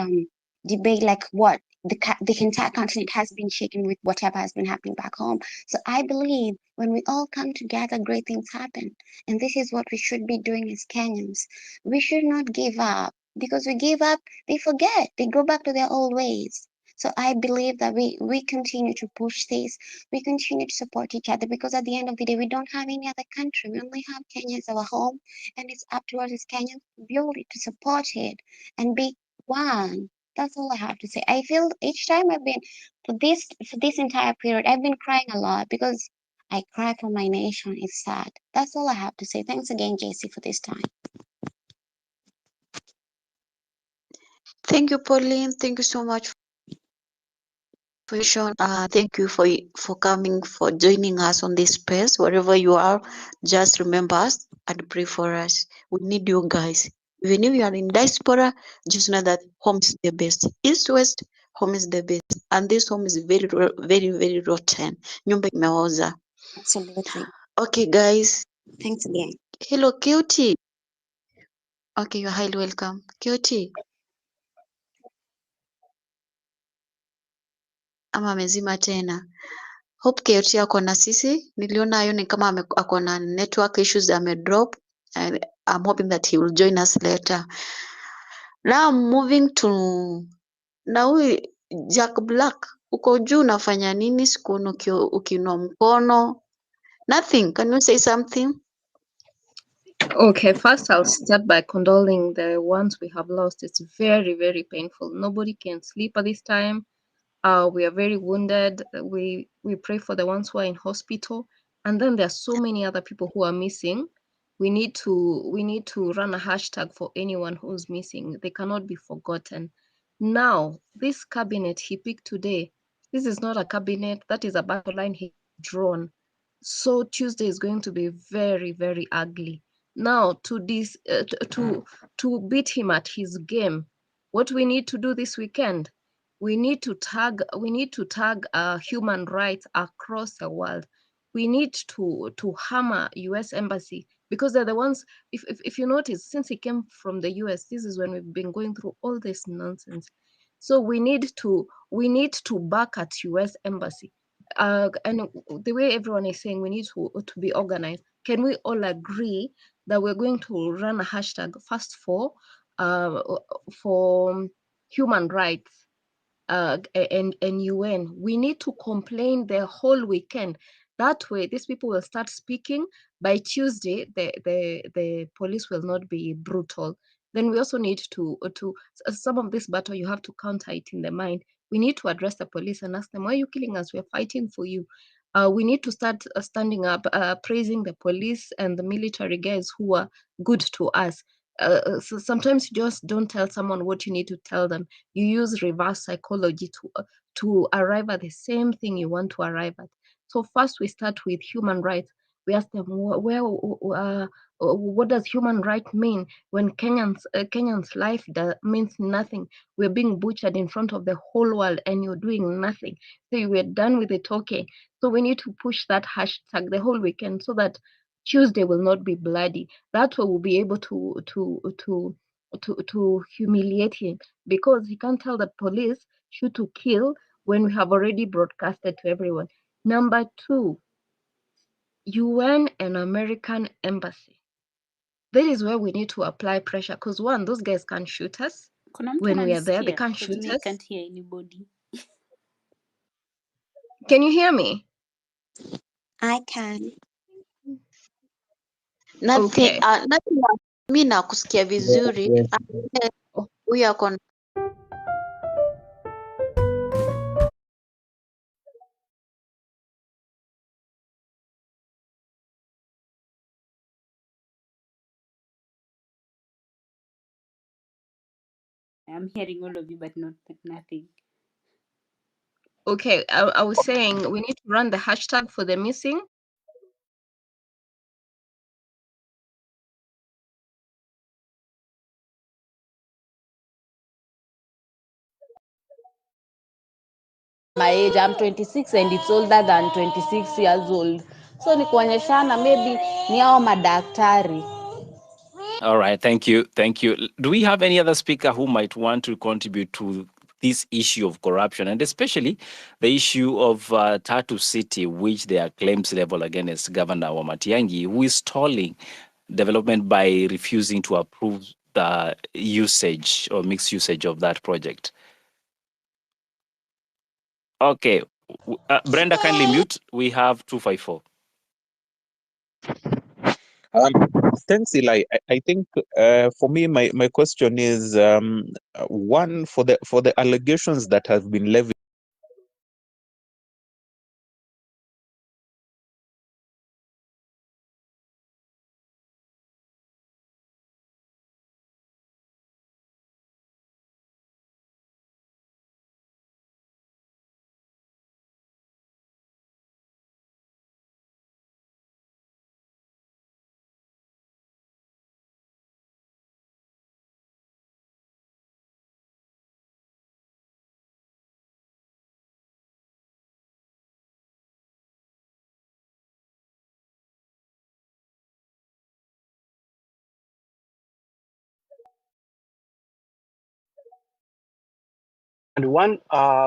debate like what the entire continent has been shaken with whatever has been happening back home. So I believe when we all come together, great things happen. And this is what we should be doing as Kenyans. We should not give up, because we give up, they forget, they go back to their old ways. So I believe that we continue to push this, we continue to support each other, because at the end of the day, we don't have any other country. We only have Kenya as our home, and it's up to us as Kenyans purely to support it and be one. That's all I have to say. I feel each time I've been for this entire period, I've been crying a lot because I cry for my nation. It's sad. That's all I have to say. Thanks again, JC, for this time. Thank you, Pauline. Thank you so much for your show. Thank you for coming, for joining us on this space. Wherever you are, just remember us and pray for us. We need you guys. Even if you are in diaspora, just know that home is the best. East, west, home is the best. And this home is very, very, very rotten. Nyumba imeoza. Absolutely. Okay, guys. Thanks again. Hello, Cutie. Okay, you're highly welcome. Cutie. Ama amezima tena. Hope KOT ako na sisi. Niliona hayo ni kama ako na network issues, drop. And I'm hoping that he will join us later. Now I'm moving to na huyu Jack Black. Uko juu unafanya nini? Sikuona ukiinua mkono. Nothing. Can you say something? Okay, first I'll start by condoling the ones we have lost. It's very, very painful. Nobody can sleep at this time. We are very wounded. We pray for the ones who are in hospital, and then there are so many other people who are missing. We need to run a hashtag for anyone who's missing. They cannot be forgotten. Now, this cabinet he picked today, this is not a cabinet. That is a battle line he drawn. So Tuesday is going to be very, very ugly. Now, to beat him at his game, what we need to do this weekend, we need to tag human rights across the world. We need to hammer US embassy, because they're the ones, if you notice, since he came from the US, this is when we've been going through all this nonsense. So we need to back at US embassy. And the way everyone is saying, we need to be organized. Can we all agree that we're going to run a hashtag first for human rights and UN? We need to complain the whole weekend. That way, these people will start speaking. By Tuesday, the police will not be brutal. Then we also need to some of this battle, you have to counter it in the mind. We need to address the police and ask them, why are you killing us? We're fighting for you. We need to start standing up, praising the police and the military guys who are good to us. So sometimes you just don't tell someone what you need to tell them. You use reverse psychology to arrive at the same thing you want to arrive at. So first we start with human rights. We ask them, what does human right mean when Kenyans life means nothing? We're being butchered in front of the whole world and you're doing nothing. So we're done with the talking. So we need to push that hashtag the whole weekend so that Tuesday will not be bloody. That way we'll be able to humiliate him, because he can't tell the police shoot to kill when we have already broadcasted to everyone. Number two, UN and American embassy. That is where we need to apply pressure, because one, those guys can't shoot us Kuna mtu when we are there. They ananisikia? can't 'Cause shoot me us. can't hear anybody. Can you hear me? I can. Nothing. Okay. Nothing. Mimi nakusikia vizuri. Yes. Huyu ako I'm hearing all of you, but nothing. Okay, I was saying we need to run the hashtag for the missing. My age, I'm 26 and it's older than 26 years old. So ni kuonyeshana maybe ni hao madaktari. All right, thank you. Thank you. Do we have any other speaker who might want to contribute to this issue of corruption and especially the issue of Tatu City, which there are claims level against Governor Wamatiangi, who is stalling development by refusing to approve the usage or mixed usage of that project? Okay, Brenda, kindly mute. We have 254. Thanks, Eli. I think for me, my question is one for the allegations that have been levied. And one,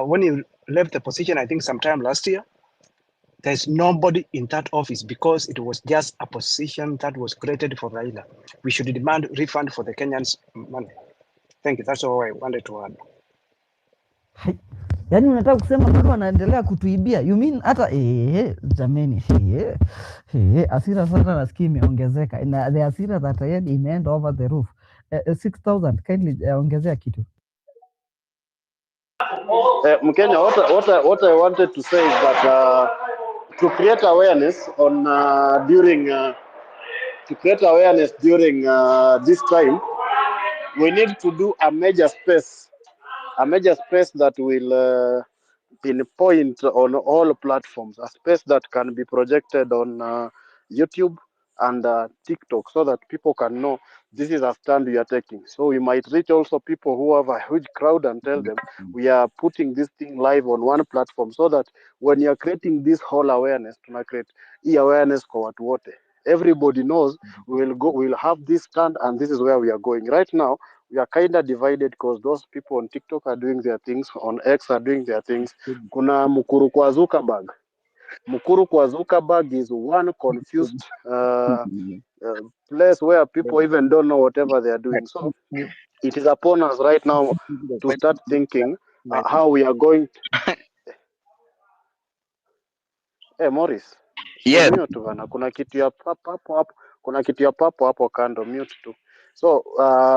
when he left the position, I think sometime last year, there's nobody in that office because it was just a position that was created for Raila. We should demand refund for the Kenyans' money. Thank you. That's all I wanted to add. Yaani unataka kusema mtu anaendelea kutuibia? You mean hata jameni, hasira sasa nasikia imeongezeka. Na the hasira that imeenda over the roof. 6000 kindly ongezea kitu. Mkenya, what I wanted to say is that to create awareness on during this time, we need to do a major space that will pinpoint on all platforms, a space that can be projected on YouTube and TikTok, so that people can know this is a stand we are taking. So we might reach also people who have a huge crowd and tell them we are putting this thing live on one platform, so that when you are creating this whole awareness, to create awareness kwa watu wote, everybody knows we'll have this stand and this is where we are going. Right now we are kind of divided because those people on TikTok are doing their things, on X are doing their things. Kuna Mukuru kwa Zuckerberg. Mukuru kwa Zuckerberg is one confused place where people even don't know whatever they are doing. So it is upon us right now to start thinking how we are going. Hey, Morris. Yes. Mute bana. Kuna kitu ya papo hapo kando, mute tu. So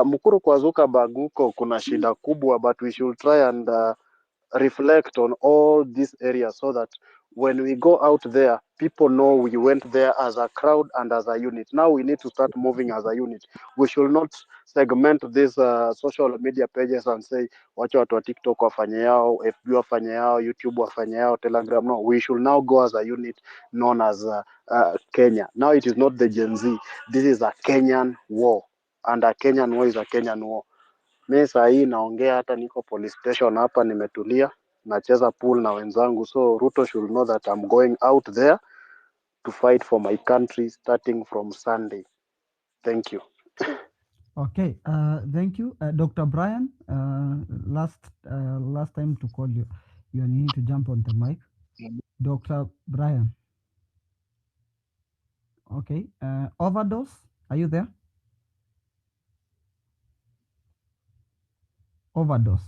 Mukuru kwa Zuckerberg huko kuna shida kubwa, but we should try and reflect on all these areas so that when we go out there, people know we went there as a crowd and as a unit. Now we need to start moving as a unit. We should not segment these social media pages and say wacha watu wa TikTok wafanye yao, FB wafanye yao, YouTube wafanye yao, Telegram. No, we should now go as a unit known as Kenya. Now it is not the Gen Z. This is a Kenyan war, and a Kenyan war is a Kenyan war. Mimi saa hii naongea hata niko police station hapa, nimetulia nacheza pool na wenzangu. So Ruto should know that I'm going out there to fight for my country starting from Sunday. Thank you. Okay, thank you, Dr. Brian. Last time to call you, you need to jump on the mic. Dr. Brian. Okay, overdose. Are you there? Overdose.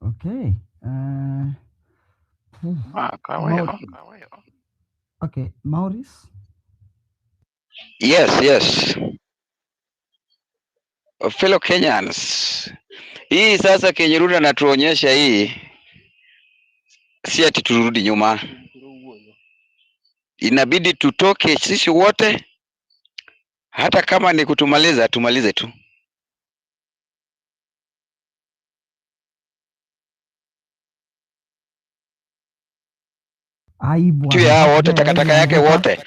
Okay. Okay, Maurice. Yes. Fellow Kenyans, hii sasa Kenya Ruto anatuonyesha hii, si ati turudi nyuma, inabidi tutoke sisi wote, hata kama ni kutumaliza tumalize tu. Aibu. tu ya wote, takataka yake wote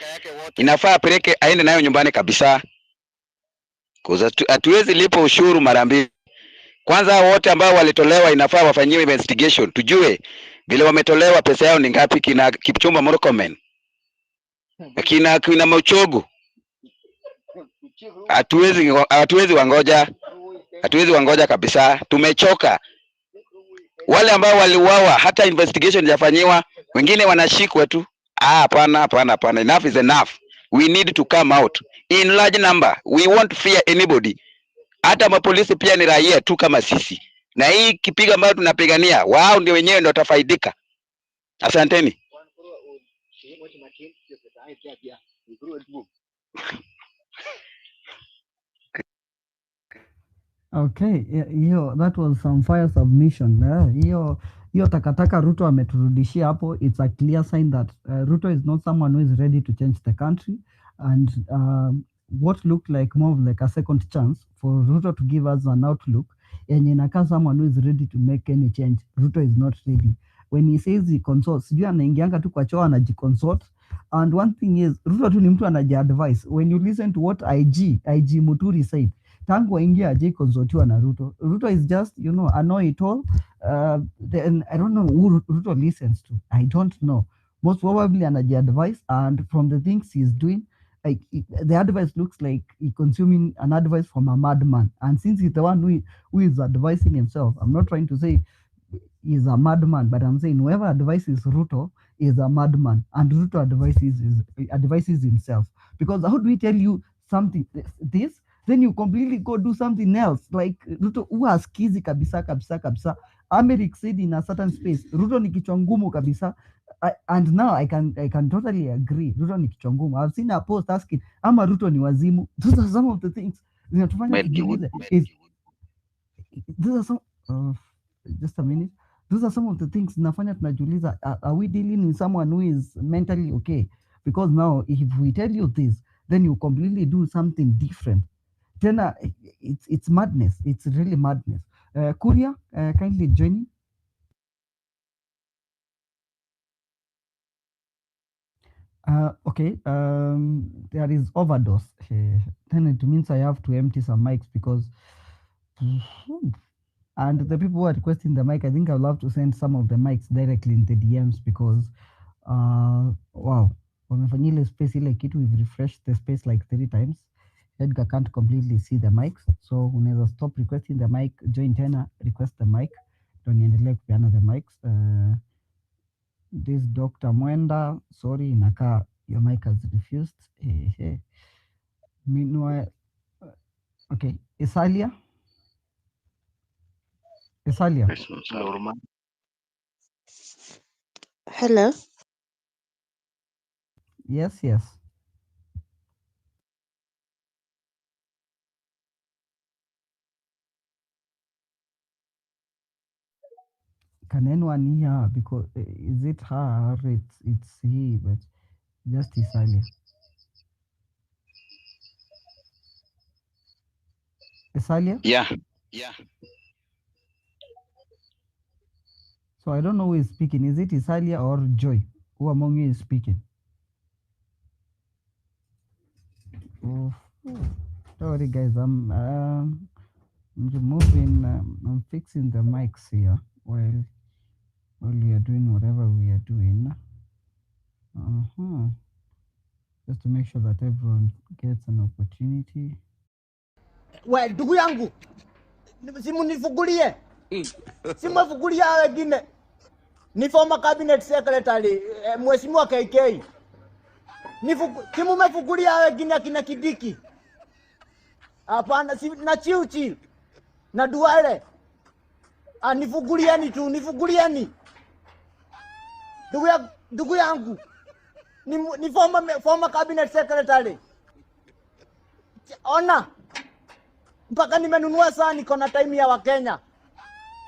inafaa apeleke aende nayo nyumbani kabisa. Hatuwezi lipa ushuru mara mbili. Kwanza wote ambao walitolewa inafaa wafanyiwe investigation, tujue vile wametolewa pesa yao ni ngapi. Kina Kipchumba Murkomen, kina Mauchogu, hatuwezi wangoja kabisa. Tumechoka. Wale ambao waliuawa hata investigation hajafanyiwa, wengine wanashikwa tu. Hapana. Enough is enough. We need to come out in large number. We won't fear anybody. Hata mapolisi pia ni raia tu kama sisi, na hii kipigo ambayo tunapigania wao ndio wenyewe ndio watafaidika. Asanteni. Okay, that was some fire submission. Hiyo takataka Ruto ameturudishia hapo. It's a clear sign that Ruto is not someone who is ready to change the country, and what looked like more of like a second chance for Ruto to give us an outlook yenye inakaa someone who is ready to make any change. Ruto is not ready. When he says he consults, sijui anaingianga tu kwa choo anajiconsult. And one thing is, Ruto tu ni mtu anaji-advise. When you listen to what IG Muturi said, tangu aingia aje consultiwa na Ruto. Ruto is just, a know-it-all. Then I don't know who Ruto listens to. I don't know. Most probably anaji-advise, and from the things he's doing, like the advice looks like he consuming an advice from a madman. And since he's the one who is advising himself, I'm not trying to say he's a madman, but I'm saying whoever advises Ruto is a madman, and Ruto advises himself. Because how do we tell you something this, then you completely go do something else? Like Ruto who has kizi kabisa. Americ said in a certain space, Ruto ni kichwa ngumu kabisa. And now I can totally agree. Ruto ni kichwa ngumu. I've seen a post asking, ama Ruto ni wazimu. Those are some of the things zinatufanya tujiulize. Those are some just a minute. Those are some of the things zinafanya tunajiuliza, are we dealing with someone who is mentally okay? Because now if we tell you this, then you completely do something different. Tena it's madness. It's really madness. Kuria, kindly join. Okay, there is overdose. Then it means I have to empty some mics because and the people who are requesting the mic, I think I'll have to send some of the mics directly in the DMs because wow, wamefanyia ile space ile kitu, we've refreshed the space like 3 times. Edgar can't completely see the mics, so unaweza stop requesting the mic, join tena, request the mic, ndio niendelee kupeana the mics. This Dr. Mwenda, sorry, inakaa your mic has refused. Meanwhile, okay, Isalia. Hello. Yes. Can anyone hear? Because is it her or it's he? But just Isalia. Isalia? Yeah. So I don't know who is speaking. Is it Isalia or Joy? Who among you is speaking? Oh, sorry guys, I'm removing. I'm fixing the mics here while we are doing whatever we are doing. Just to make sure that everyone gets an opportunity. We ndugu yangu, simu nifungulie. Simu nifungulia wengine. Ni former cabinet secretary mheshimiwa KK. Simu mefungulia wengine akina Kidiki. Hapana, si na Chiuchi. Na Duale. Nifungulieni tu, nifungulieni. Ndugu yangu. Ni former cabinet secretary. Ona. Mpaka nimenunua saa, niko na time ya Wakenya.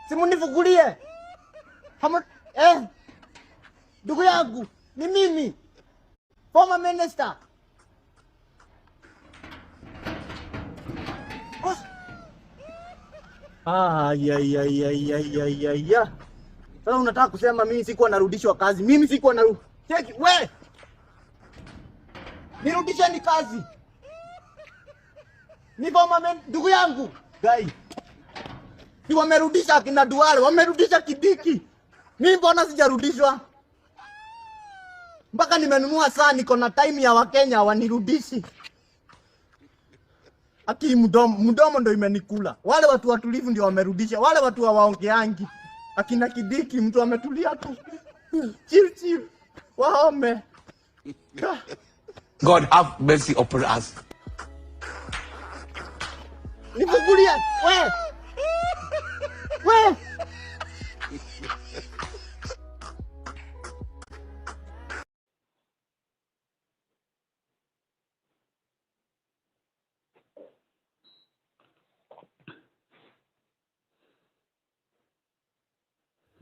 Simu nifungulie. Ndugu yangu, ni mimi. Former minister. Ya. Sasa unataka kusema mimi sikuwa narudishwa kazi. Mimi sikuwa Cheki, we nirudisheni kazi. Nivo mame ndugu yangu gai, si wamerudisha akina Duale, wamerudisha Kidiki. Mimi mbona sijarudishwa? Mpaka nimenunua saa, niko na time ya Wakenya wanirudishi. Ati mdomo ndo imenikula. Wale watu watulivu ndio wamerudisha, wale watu hawaongeangi. Akina Kidiki mtu ametulia tu. Chill. Wahome. God have mercy upon us. Nifungulie. We.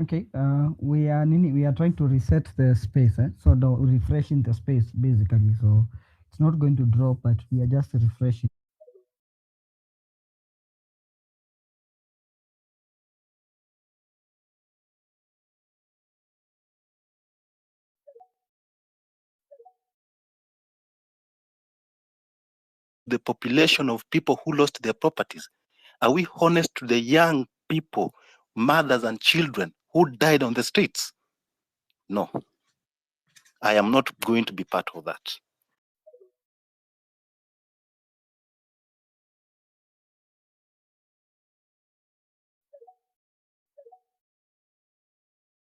Okay, we are trying to reset the space, so the refreshing the space basically. So it's not going to drop, but we are just refreshing. The population of people who lost their properties? Are we honest to the young people, mothers and children who died on the streets? No. I am not going to be part of that.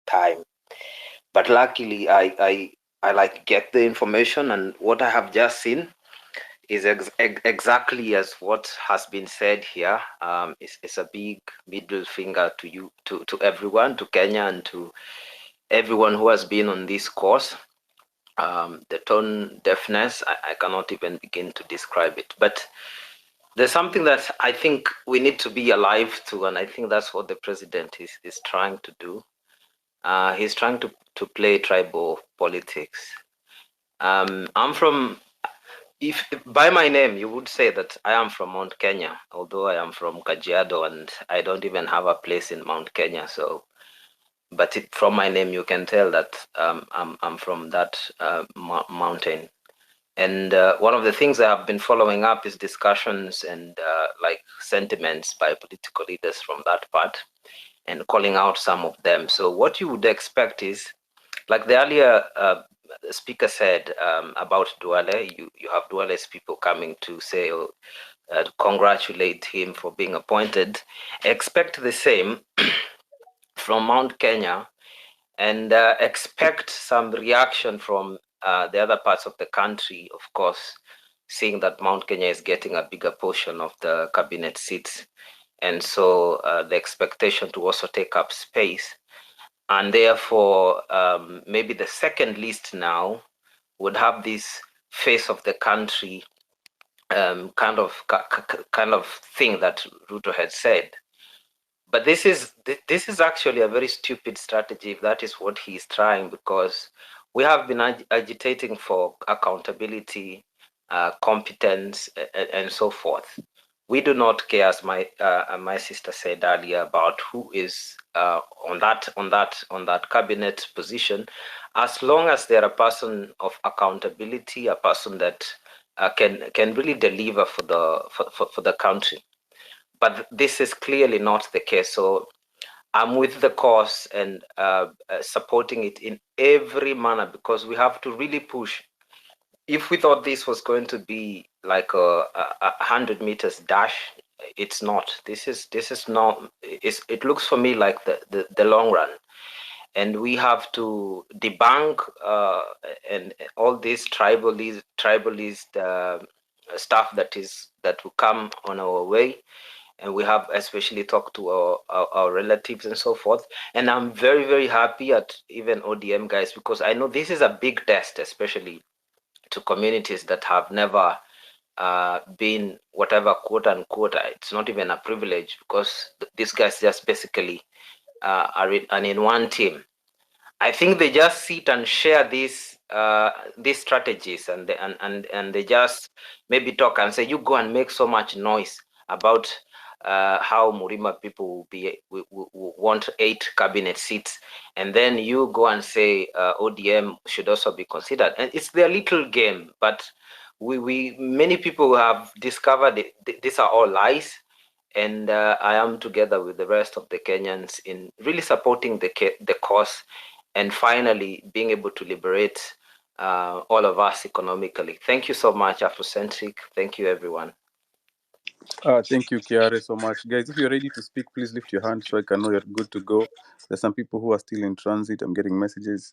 Time. But luckily, I like get the information, and what I have just seen is exactly as what has been said here. It's a big middle finger to you, to everyone, to Kenya, and to everyone who has been on this course. The tone deafness, I cannot even begin to describe it. But there's something that I think we need to be alive to, and I think that's what the president is trying to do. He's trying to play tribal politics. I'm from, if by my name you would say that I am from Mount Kenya, although I am from Kajiado and I don't even have a place in Mount Kenya. So, but from my name you can tell that I'm from that mountain. And one of the things I have been following up is discussions and like sentiments by political leaders from that part, and calling out some of them. So what you would expect is, like the earlier speaker said about Duale, you have Duale's people coming to say, to congratulate him for being appointed. Expect the same from Mount Kenya, and expect some reaction from the other parts of the country, of course, seeing that Mount Kenya is getting a bigger portion of the cabinet seats. And so the expectation to also take up space. And therefore, maybe the second list now would have this face of the country kind of thing that Ruto had said. But this is actually a very stupid strategy if that is what he is trying, because we have been agitating for accountability, competence, and so forth. We do not care, as my sister said earlier, about who is on that cabinet position, as long as they're a person of accountability, a person that can really deliver for the country. But this is clearly not the case. So I'm with the cause and supporting it in every manner, because we have to really push. If we thought this was going to be like a 100 meters dash, it's not. This is not. It looks for me like the long run, and we have to debunk and all this tribalist stuff that will come on our way. And we have especially talked to our relatives and so forth. And I'm very, very happy at even ODM guys, because I know this is a big test, especially to communities that have never been whatever, quote unquote. It's not even a privilege, because these guys just basically are in one team. I think they just sit and share these strategies, and they just maybe talk and say, you go and make so much noise about how Murima people will want 8 cabinet seats, and then you go and say ODM should also be considered, and it's their little game. But we many people have discovered these are all lies, and I am together with the rest of the Kenyans in really supporting the cause, and finally being able to liberate all of us economically. Thank you so much, Afrocentric. Thank you, everyone. Thank you, Kiare, so much. Guys, if you're ready to speak, please lift your hand so I can know you're good to go. There's some people who are still in transit. I'm getting messages.